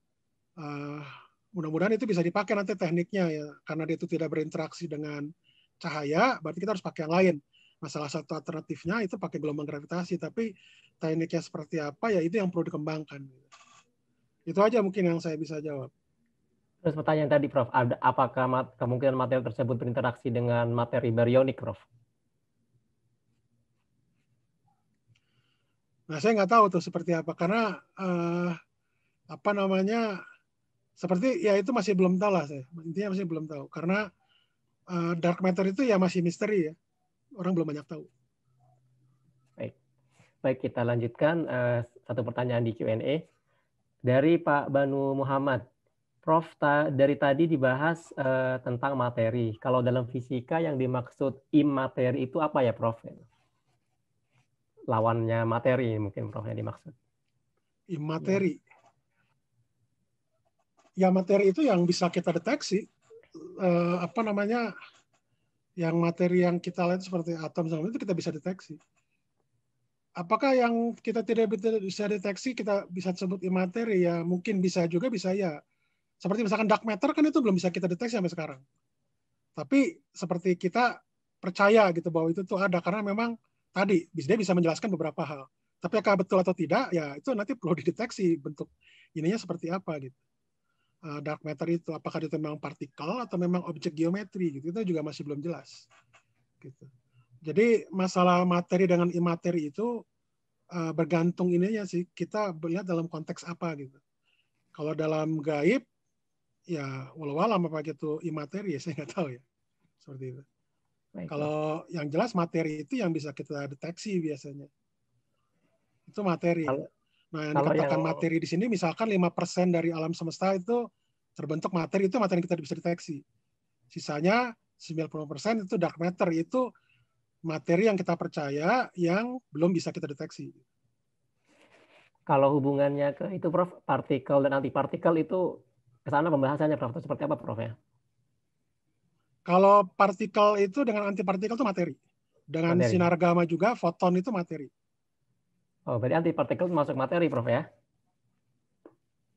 mudah-mudahan itu bisa dipakai nanti tekniknya ya, karena dia itu tidak berinteraksi dengan cahaya, berarti kita harus pakai yang lain. Nah, salah satu alternatifnya itu pakai gelombang gravitasi, tapi tekniknya seperti apa ya itu yang perlu dikembangkan. Itu aja mungkin yang saya bisa jawab. Terus pertanyaan tadi, Prof, apakah kemungkinan materi tersebut berinteraksi dengan materi barionik, Prof? Nah, saya nggak tahu tuh seperti apa, karena seperti ya itu masih belum tahu lah saya. Intinya masih belum tahu, karena dark matter itu ya masih misteri ya. Orang belum banyak tahu. Baik, kita lanjutkan satu pertanyaan di Q&A. Dari Pak Banu Muhammad. Prof, dari tadi dibahas tentang materi. Kalau dalam fisika yang dimaksud imateri itu apa ya, Prof? Lawannya materi mungkin, Prof, yang dimaksud. Imateri. Ya, materi itu yang bisa kita deteksi. Yang materi yang kita lihat seperti atom sama itu kita bisa deteksi. Apakah yang kita tidak bisa deteksi kita bisa sebut imateri? Ya mungkin bisa juga, bisa ya. Seperti misalkan dark matter kan itu belum bisa kita deteksi sampai sekarang. Tapi seperti kita percaya gitu bahwa itu tuh ada karena memang tadi dia bisa menjelaskan beberapa hal. Tapi apakah betul atau tidak ya itu nanti perlu dideteksi bentuk ininya seperti apa gitu. Dark matter itu apakah itu memang partikel atau memang objek geometri gitu, itu juga masih belum jelas gitu. Jadi masalah materi dengan imateri itu bergantung ininya sih, kita melihat dalam konteks apa gitu. Kalau dalam gaib ya walau alam apa gitu imateri ya saya nggak tahu ya, seperti itu. Baik, kalau yang jelas materi itu yang bisa kita deteksi biasanya itu materi. Nah, yang dikatakan materi di sini misalkan 5% dari alam semesta itu terbentuk materi, itu materi yang kita bisa deteksi. Sisanya 90% itu dark matter, itu materi yang kita percaya yang belum bisa kita deteksi. Kalau hubungannya ke itu, Prof, partikel dan antipartikel itu ke sana pembahasannya, Prof, itu seperti apa, Prof, ya? Kalau partikel itu dengan antipartikel itu materi. Dengan sinar gamma juga, foton itu materi. Oh, berarti antipartikel masuk materi, Prof, ya?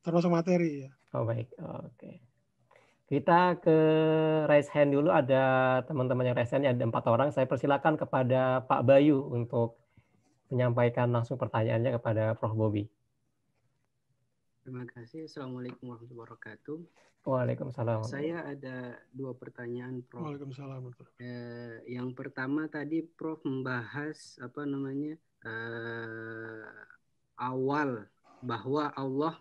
Termasuk materi, ya. Oh, baik. Oke. Kita ke raise hand dulu. Ada teman-teman yang raise hand, ada 4 orang. Saya persilakan kepada Pak Bayu untuk menyampaikan langsung pertanyaannya kepada Prof. Bobi. Terima kasih. Assalamualaikum warahmatullahi wabarakatuh. Waalaikumsalam. Saya ada 2 pertanyaan, Prof. Waalaikumsalam. Yang pertama tadi Prof membahas awal bahwa Allah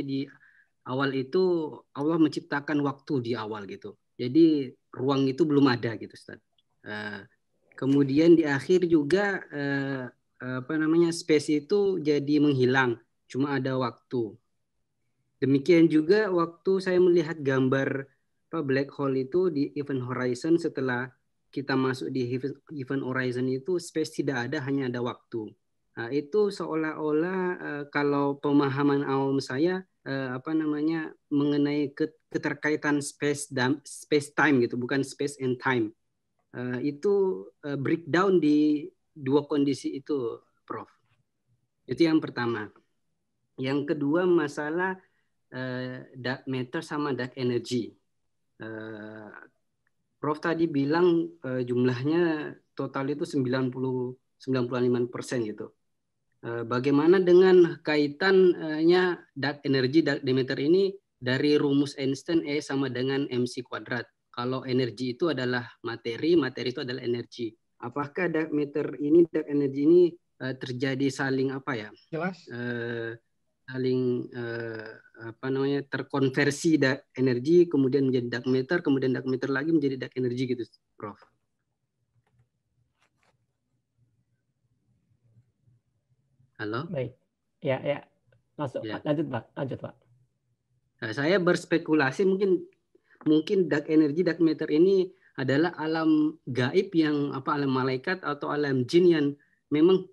di awal itu Allah menciptakan waktu di awal gitu. Jadi ruang itu belum ada gitu, Ustaz. Kemudian di akhir juga space itu jadi menghilang, cuma ada waktu. Demikian juga waktu saya melihat gambar black hole itu di event horizon, setelah kita masuk di event horizon itu space tidak ada, hanya ada waktu. Nah, itu seolah-olah kalau pemahaman awam saya mengenai keterkaitan space time gitu, bukan space and time. Itu breakdown di 2 kondisi itu, Prof. Itu yang pertama. Yang kedua masalah dark matter sama dark energy. Prof tadi bilang jumlahnya total itu 95% gitu. Bagaimana dengan kaitannya dark energy, dark matter ini dari rumus Einstein E sama dengan mc². Kalau energi itu adalah materi, materi itu adalah energi. Apakah dark matter ini, dark energy ini terjadi saling Jelas. saling terkonversi energi, kemudian menjadi dark matter, kemudian dark matter lagi menjadi dark energy gitu, Prof. Halo? Baik. Ya, ya. Masuk, Ya. Pak. Lanjut, Pak. Lanjut, Pak. Nah, saya berspekulasi mungkin dark energy, dark matter ini adalah alam gaib yang alam malaikat atau alam jin yang memang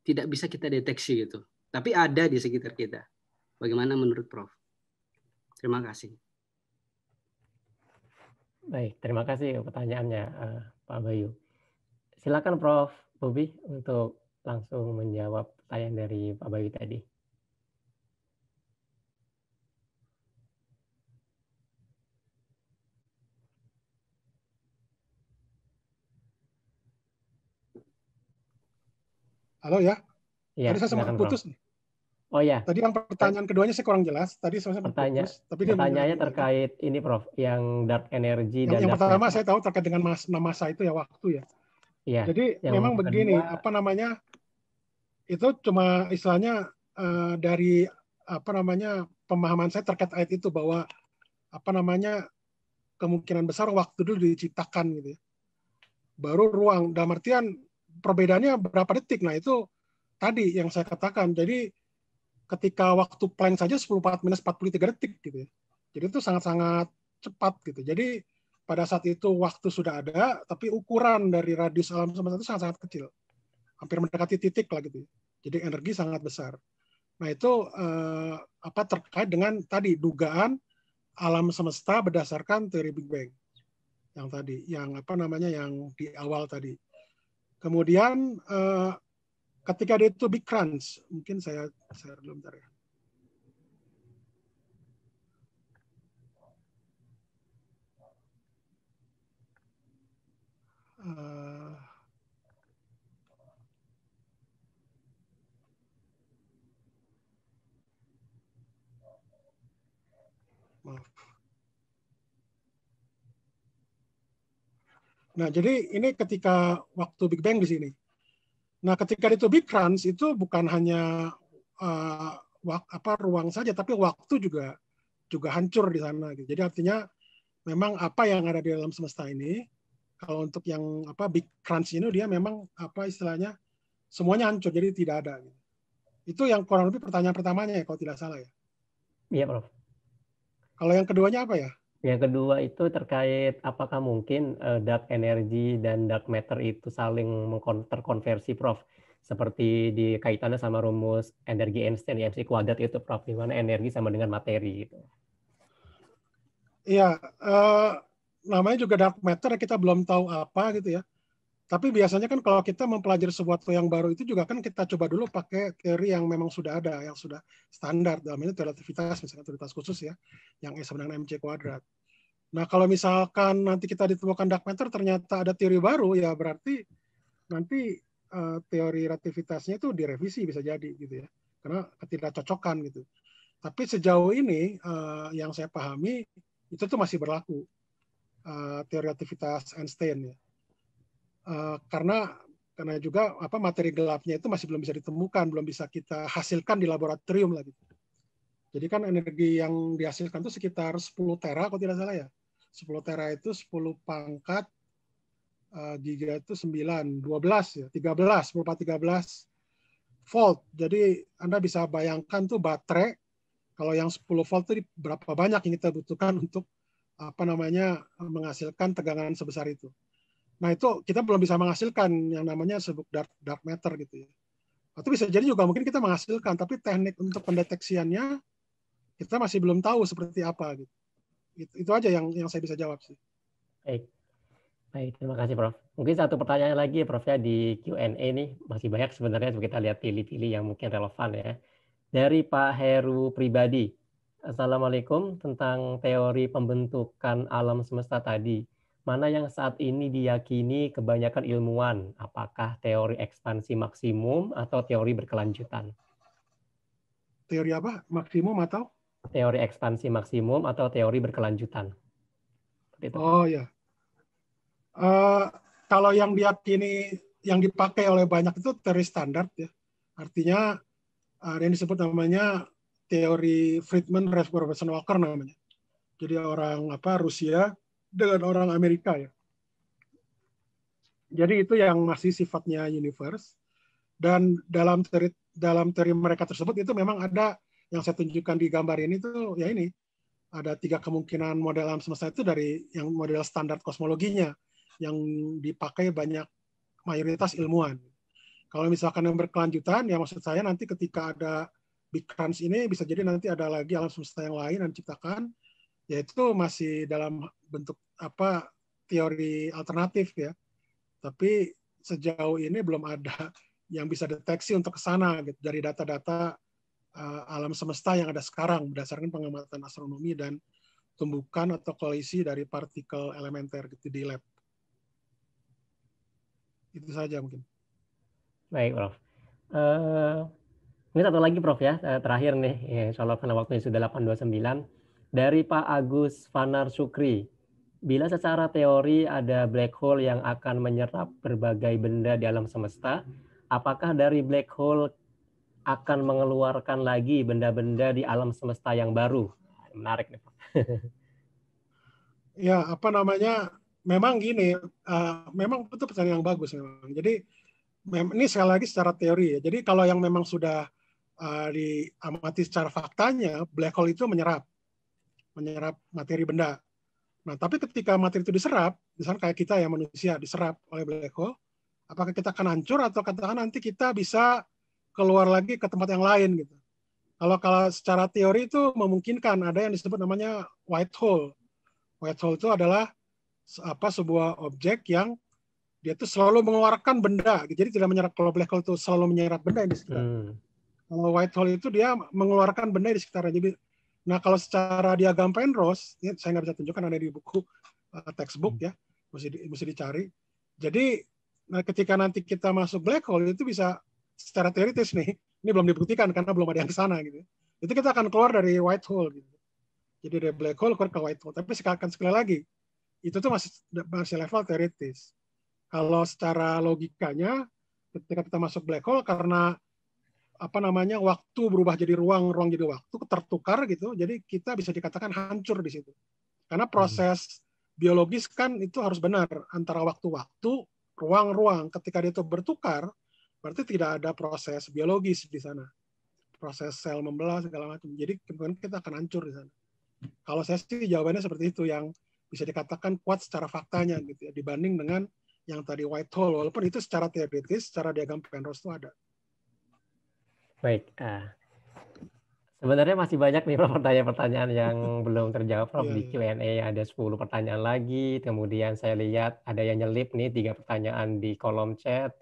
tidak bisa kita deteksi gitu. Tapi ada di sekitar kita. Bagaimana menurut Prof? Terima kasih. Baik, terima kasih pertanyaannya, Pak Bayu. Silakan Prof. Bobi untuk langsung menjawab pertanyaan dari Pak Bayu tadi. Halo ya. Ya, Tadi saya sempat silakan putus Prof. nih. Oh ya. Tadi yang pertanyaan keduanya saya kurang jelas. Tadi saya sempat putus. Tapi dia pertanyaannya terkait ini Prof, yang dark energy dan yang dark pertama matter. saya tahu terkait dengan masa itu ya, waktu ya. Iya. Jadi memang begini, itu cuma istilahnya dari pemahaman saya terkait ayat itu bahwa kemungkinan besar waktu dulu diciptakan gitu ya. Baru ruang, dalam artian perbedaannya berapa detik. Nah itu tadi yang saya katakan. Jadi ketika waktu Planck saja 10 minus 43 detik gitu ya. Jadi itu sangat-sangat cepat gitu. Jadi pada saat itu waktu sudah ada, tapi ukuran dari radius alam semesta itu sangat-sangat kecil. Hampir mendekati titik lah gitu. Jadi energi sangat besar. Nah itu terkait dengan tadi dugaan alam semesta berdasarkan teori Big Bang. Yang tadi, yang yang di awal tadi. Kemudian ketika dia itu Big Crunch, mungkin saya belum bentar ya. Maaf. Nah, jadi ini ketika waktu Big Bang di sini. Nah, ketika itu Big Crunch itu bukan hanya ruang saja, tapi waktu juga hancur di sana. Gitu. Jadi artinya memang apa yang ada di dalam semesta ini, kalau untuk yang Big Crunch ini dia memang istilahnya semuanya hancur, jadi tidak ada. Gitu. Itu yang kurang lebih pertanyaan pertamanya ya, kalau tidak salah ya. Iya, Prof. Kalau yang keduanya apa ya? Yang kedua itu terkait apakah mungkin dark energy dan dark matter itu saling terkonversi, Prof. Seperti di kaitannya sama rumus energi Einstein, MC kuadrat itu, Prof. Di mana energi sama dengan materi gitu. Iya, namanya juga dark matter, kita belum tahu apa gitu ya. Tapi biasanya kan kalau kita mempelajari sesuatu yang baru itu juga kan kita coba dulu pakai teori yang memang sudah ada, yang sudah standar, dalam ini relativitas, misalnya relativitas khusus ya, yang E sama dengan MC kuadrat. Nah kalau misalkan nanti kita ditemukan dark matter ternyata ada teori baru, ya berarti nanti teori relativitasnya itu direvisi bisa jadi gitu ya, karena ketidakcocokan gitu. Tapi sejauh ini yang saya pahami itu tuh masih berlaku teori relativitas Einstein ya. Karena juga materi gelapnya itu masih belum bisa ditemukan, belum bisa kita hasilkan di laboratorium lagi. Jadi kan energi yang dihasilkan itu sekitar 10 tera kalau tidak salah ya. 10 tera itu 10 pangkat giga itu 9, 12 ya, 13, 13 volt. Jadi Anda bisa bayangkan tuh baterai kalau yang 10 volt itu berapa banyak yang kita butuhkan untuk menghasilkan tegangan sebesar itu. Nah itu kita belum bisa menghasilkan yang namanya sebut dark matter gitu ya. Atau bisa jadi juga mungkin kita menghasilkan, tapi teknik untuk pendeteksiannya kita masih belum tahu seperti apa gitu. Itu aja yang saya bisa jawab sih. Baik, terima kasih Prof. Mungkin satu pertanyaan lagi ya Prof ya di Q&A nih, masih banyak sebenarnya kita lihat pilih-pilih yang mungkin relevan ya. Dari Pak Heru Pribadi. Assalamualaikum, tentang teori pembentukan alam semesta tadi. Mana yang saat ini diyakini kebanyakan ilmuwan? Apakah teori ekspansi maksimum atau teori berkelanjutan? Teori apa? Maksimum atau? Teori ekspansi maksimum atau teori berkelanjutan. Oh ya. Kalau yang diyakini, yang dipakai oleh banyak itu teori standar ya. Artinya ada yang disebut namanya teori Friedman Robertson Walker namanya. Jadi orang Rusia dengan orang Amerika ya. Jadi itu yang masih sifatnya universe. Dan dalam teori mereka tersebut itu memang ada yang saya tunjukkan di gambar ini tuh ya ini ada 3 kemungkinan model alam semesta itu dari yang model standar kosmologinya yang dipakai banyak mayoritas ilmuwan. Kalau misalkan yang berkelanjutan ya maksud saya nanti ketika ada Big Crunch ini bisa jadi nanti ada lagi alam semesta yang lain yang diciptakan, yaitu masih dalam bentuk teori alternatif ya. Tapi sejauh ini belum ada yang bisa deteksi untuk ke sana gitu, dari data-data alam semesta yang ada sekarang berdasarkan pengamatan astronomi dan tumbukan atau kolisi dari partikel elementer gitu di lab. Itu saja mungkin. Baik, Prof. Ini satu lagi, Prof ya, terakhir nih, ya, insya Allah karena waktunya sudah 8:29. Dari Pak Agus Fanar Sukri, bila secara teori ada black hole yang akan menyerap berbagai benda di alam semesta, apakah dari black hole akan mengeluarkan lagi benda-benda di alam semesta yang baru? Menarik nih, Pak. Ya, memang gini, memang itu pertanyaan yang bagus memang. Jadi ini sekali lagi secara teori ya. Jadi kalau yang memang sudah diamati secara faktanya, black hole itu menyerap materi benda. Nah, tapi ketika materi itu diserap, misalnya kayak kita ya manusia diserap oleh black hole, apakah kita akan hancur atau katakan nanti kita bisa keluar lagi ke tempat yang lain gitu. Kalau secara teori itu memungkinkan, ada yang disebut namanya white hole. White hole itu adalah sebuah objek yang dia itu selalu mengeluarkan benda, jadi tidak menyerap. Kalau black hole itu selalu menyerap benda di sekitar. Kalau white hole itu dia mengeluarkan benda di sekitarnya. Jadi, nah kalau secara diagram Penrose, ya, saya nggak bisa tunjukkan, ada di buku textbook ya, mesti dicari. Jadi, nah ketika nanti kita masuk black hole itu bisa secara teoritis nih, ini belum dibuktikan karena belum ada yang ke sana gitu. Itu kita akan keluar dari white hole gitu. Jadi dari black hole keluar ke white hole. Tapi sekali lagi, itu tuh masih level teoritis. Kalau secara logikanya, ketika kita masuk black hole karena waktu berubah jadi ruang jadi waktu, tertukar gitu, jadi kita bisa dikatakan hancur di situ. Karena proses biologis kan itu harus benar antara waktu-waktu, ruang-ruang. Ketika dia itu bertukar, berarti tidak ada proses biologis di sana. Proses sel membelah segala macam. Jadi kemudian kita akan hancur di sana. Kalau saya sih jawabannya seperti itu, yang bisa dikatakan kuat secara faktanya gitu ya, dibanding dengan yang tadi white hole, walaupun itu secara teoritis, secara diagram Penrose itu ada. Baik, sebenarnya masih banyak nih Prof pertanyaan-pertanyaan yang belum terjawab, Prof. Di Q&A ada 10 pertanyaan lagi, kemudian saya lihat ada yang nyelip nih 3 pertanyaan di kolom chat,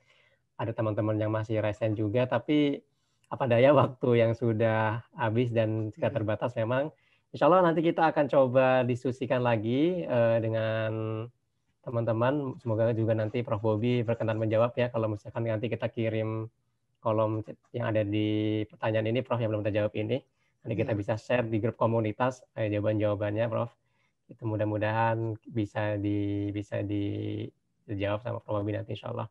ada teman-teman yang masih resen juga, tapi apa daya waktu yang sudah habis dan sudah terbatas memang. Insya Allah nanti kita akan coba diskusikan lagi dengan teman-teman, semoga juga nanti Prof. Bobby berkenan menjawab ya, kalau misalkan nanti kita kirim kolom yang ada di pertanyaan ini, Prof, yang belum terjawab ini. Nanti kita bisa share di grup komunitas jawaban-jawabannya, Prof. Itu mudah-mudahan bisa dijawab sama Prof Bobby nanti, insya Allah.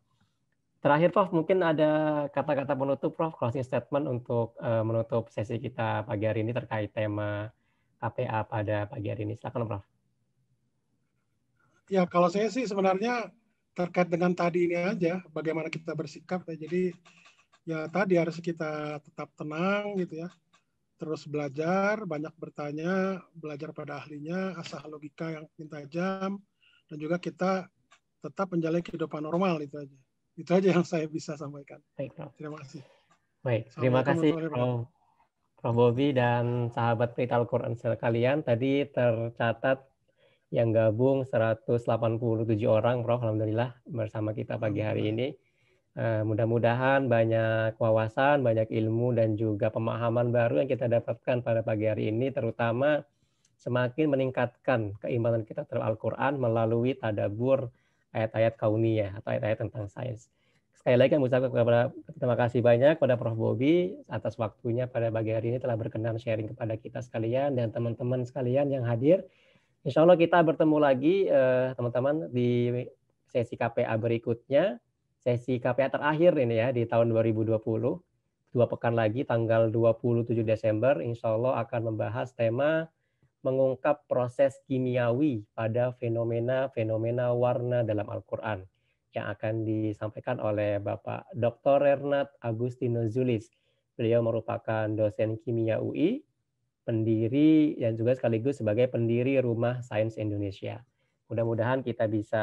Terakhir, Prof, mungkin ada kata-kata penutup, Prof, closing statement untuk menutup sesi kita pagi hari ini terkait tema KPA pada pagi hari ini. Silakan, Prof. Ya, kalau saya sih sebenarnya terkait dengan tadi ini aja, bagaimana kita bersikap. Jadi ya tadi harus kita tetap tenang gitu ya, terus belajar, banyak bertanya, belajar pada ahlinya, asah logika yang tajam, dan juga kita tetap menjalani kehidupan normal. Itu aja yang saya bisa sampaikan. Baik, Prof. Terima kasih. Baik, terima kasih Prof Bobby dan sahabat Pelita Al-Quran sekalian. Tadi tercatat yang gabung 187 orang, Prof, alhamdulillah bersama kita pagi hari ini. Mudah-mudahan banyak wawasan, banyak ilmu, dan juga pemahaman baru yang kita dapatkan pada pagi hari ini, terutama semakin meningkatkan keimanan kita terhadap Al-Quran melalui tadabbur ayat-ayat kauniyah atau ayat-ayat tentang sains. Sekali lagi kami ucapkan terima kasih banyak kepada Prof Bobby atas waktunya pada pagi hari ini telah berkenan sharing kepada kita sekalian dan teman-teman sekalian yang hadir. Insya Allah kita bertemu lagi teman-teman di sesi KPA berikutnya, sesi KPA terakhir ini ya di tahun 2020. 2 pekan lagi, tanggal 27 Desember, insya Allah akan membahas tema mengungkap proses kimiawi pada fenomena-fenomena warna dalam Al-Quran yang akan disampaikan oleh Bapak Dr. Renat Agustinus Zulis. Beliau merupakan dosen kimia UI, pendiri dan juga sekaligus sebagai pendiri Rumah Sains Indonesia. Mudah-mudahan kita bisa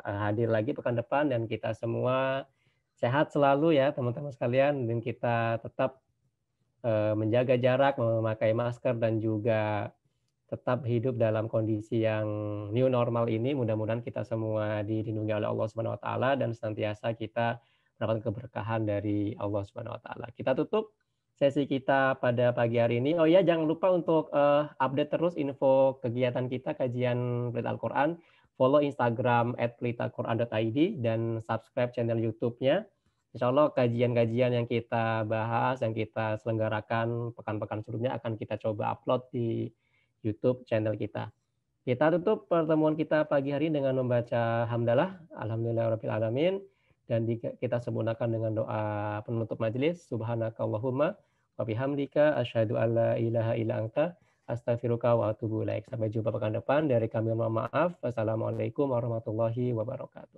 hadir lagi pekan depan dan kita semua sehat selalu ya teman-teman sekalian, dan kita tetap menjaga jarak, memakai masker, dan juga tetap hidup dalam kondisi yang new normal ini. Mudah-mudahan kita semua dilindungi oleh Allah Subhanahu wa taala dan senantiasa kita mendapatkan keberkahan dari Allah Subhanahu wa taala. Kita tutup sesi kita pada pagi hari ini. Oh ya, jangan lupa untuk update terus info kegiatan kita kajian Pelita Al-Quran. Follow Instagram @pelitaquran.id dan subscribe channel YouTube-nya. Insya Allah kajian-kajian yang kita bahas, yang kita selenggarakan pekan-pekan sebelumnya akan kita coba upload di YouTube channel kita. Kita tutup pertemuan kita pagi hari dengan membaca hamdalah, alhamdulillahirabbil alamin, dan kita sempurnakan dengan doa penutup majelis. Subhanakallahumma wa bihamdika asyhadu alla ilaha illa anta astaghfiruka wa atubu ilaik. Sampai jumpa pekan depan. Dari kami mohon maaf. Wassalamualaikum warahmatullahi wabarakatuh.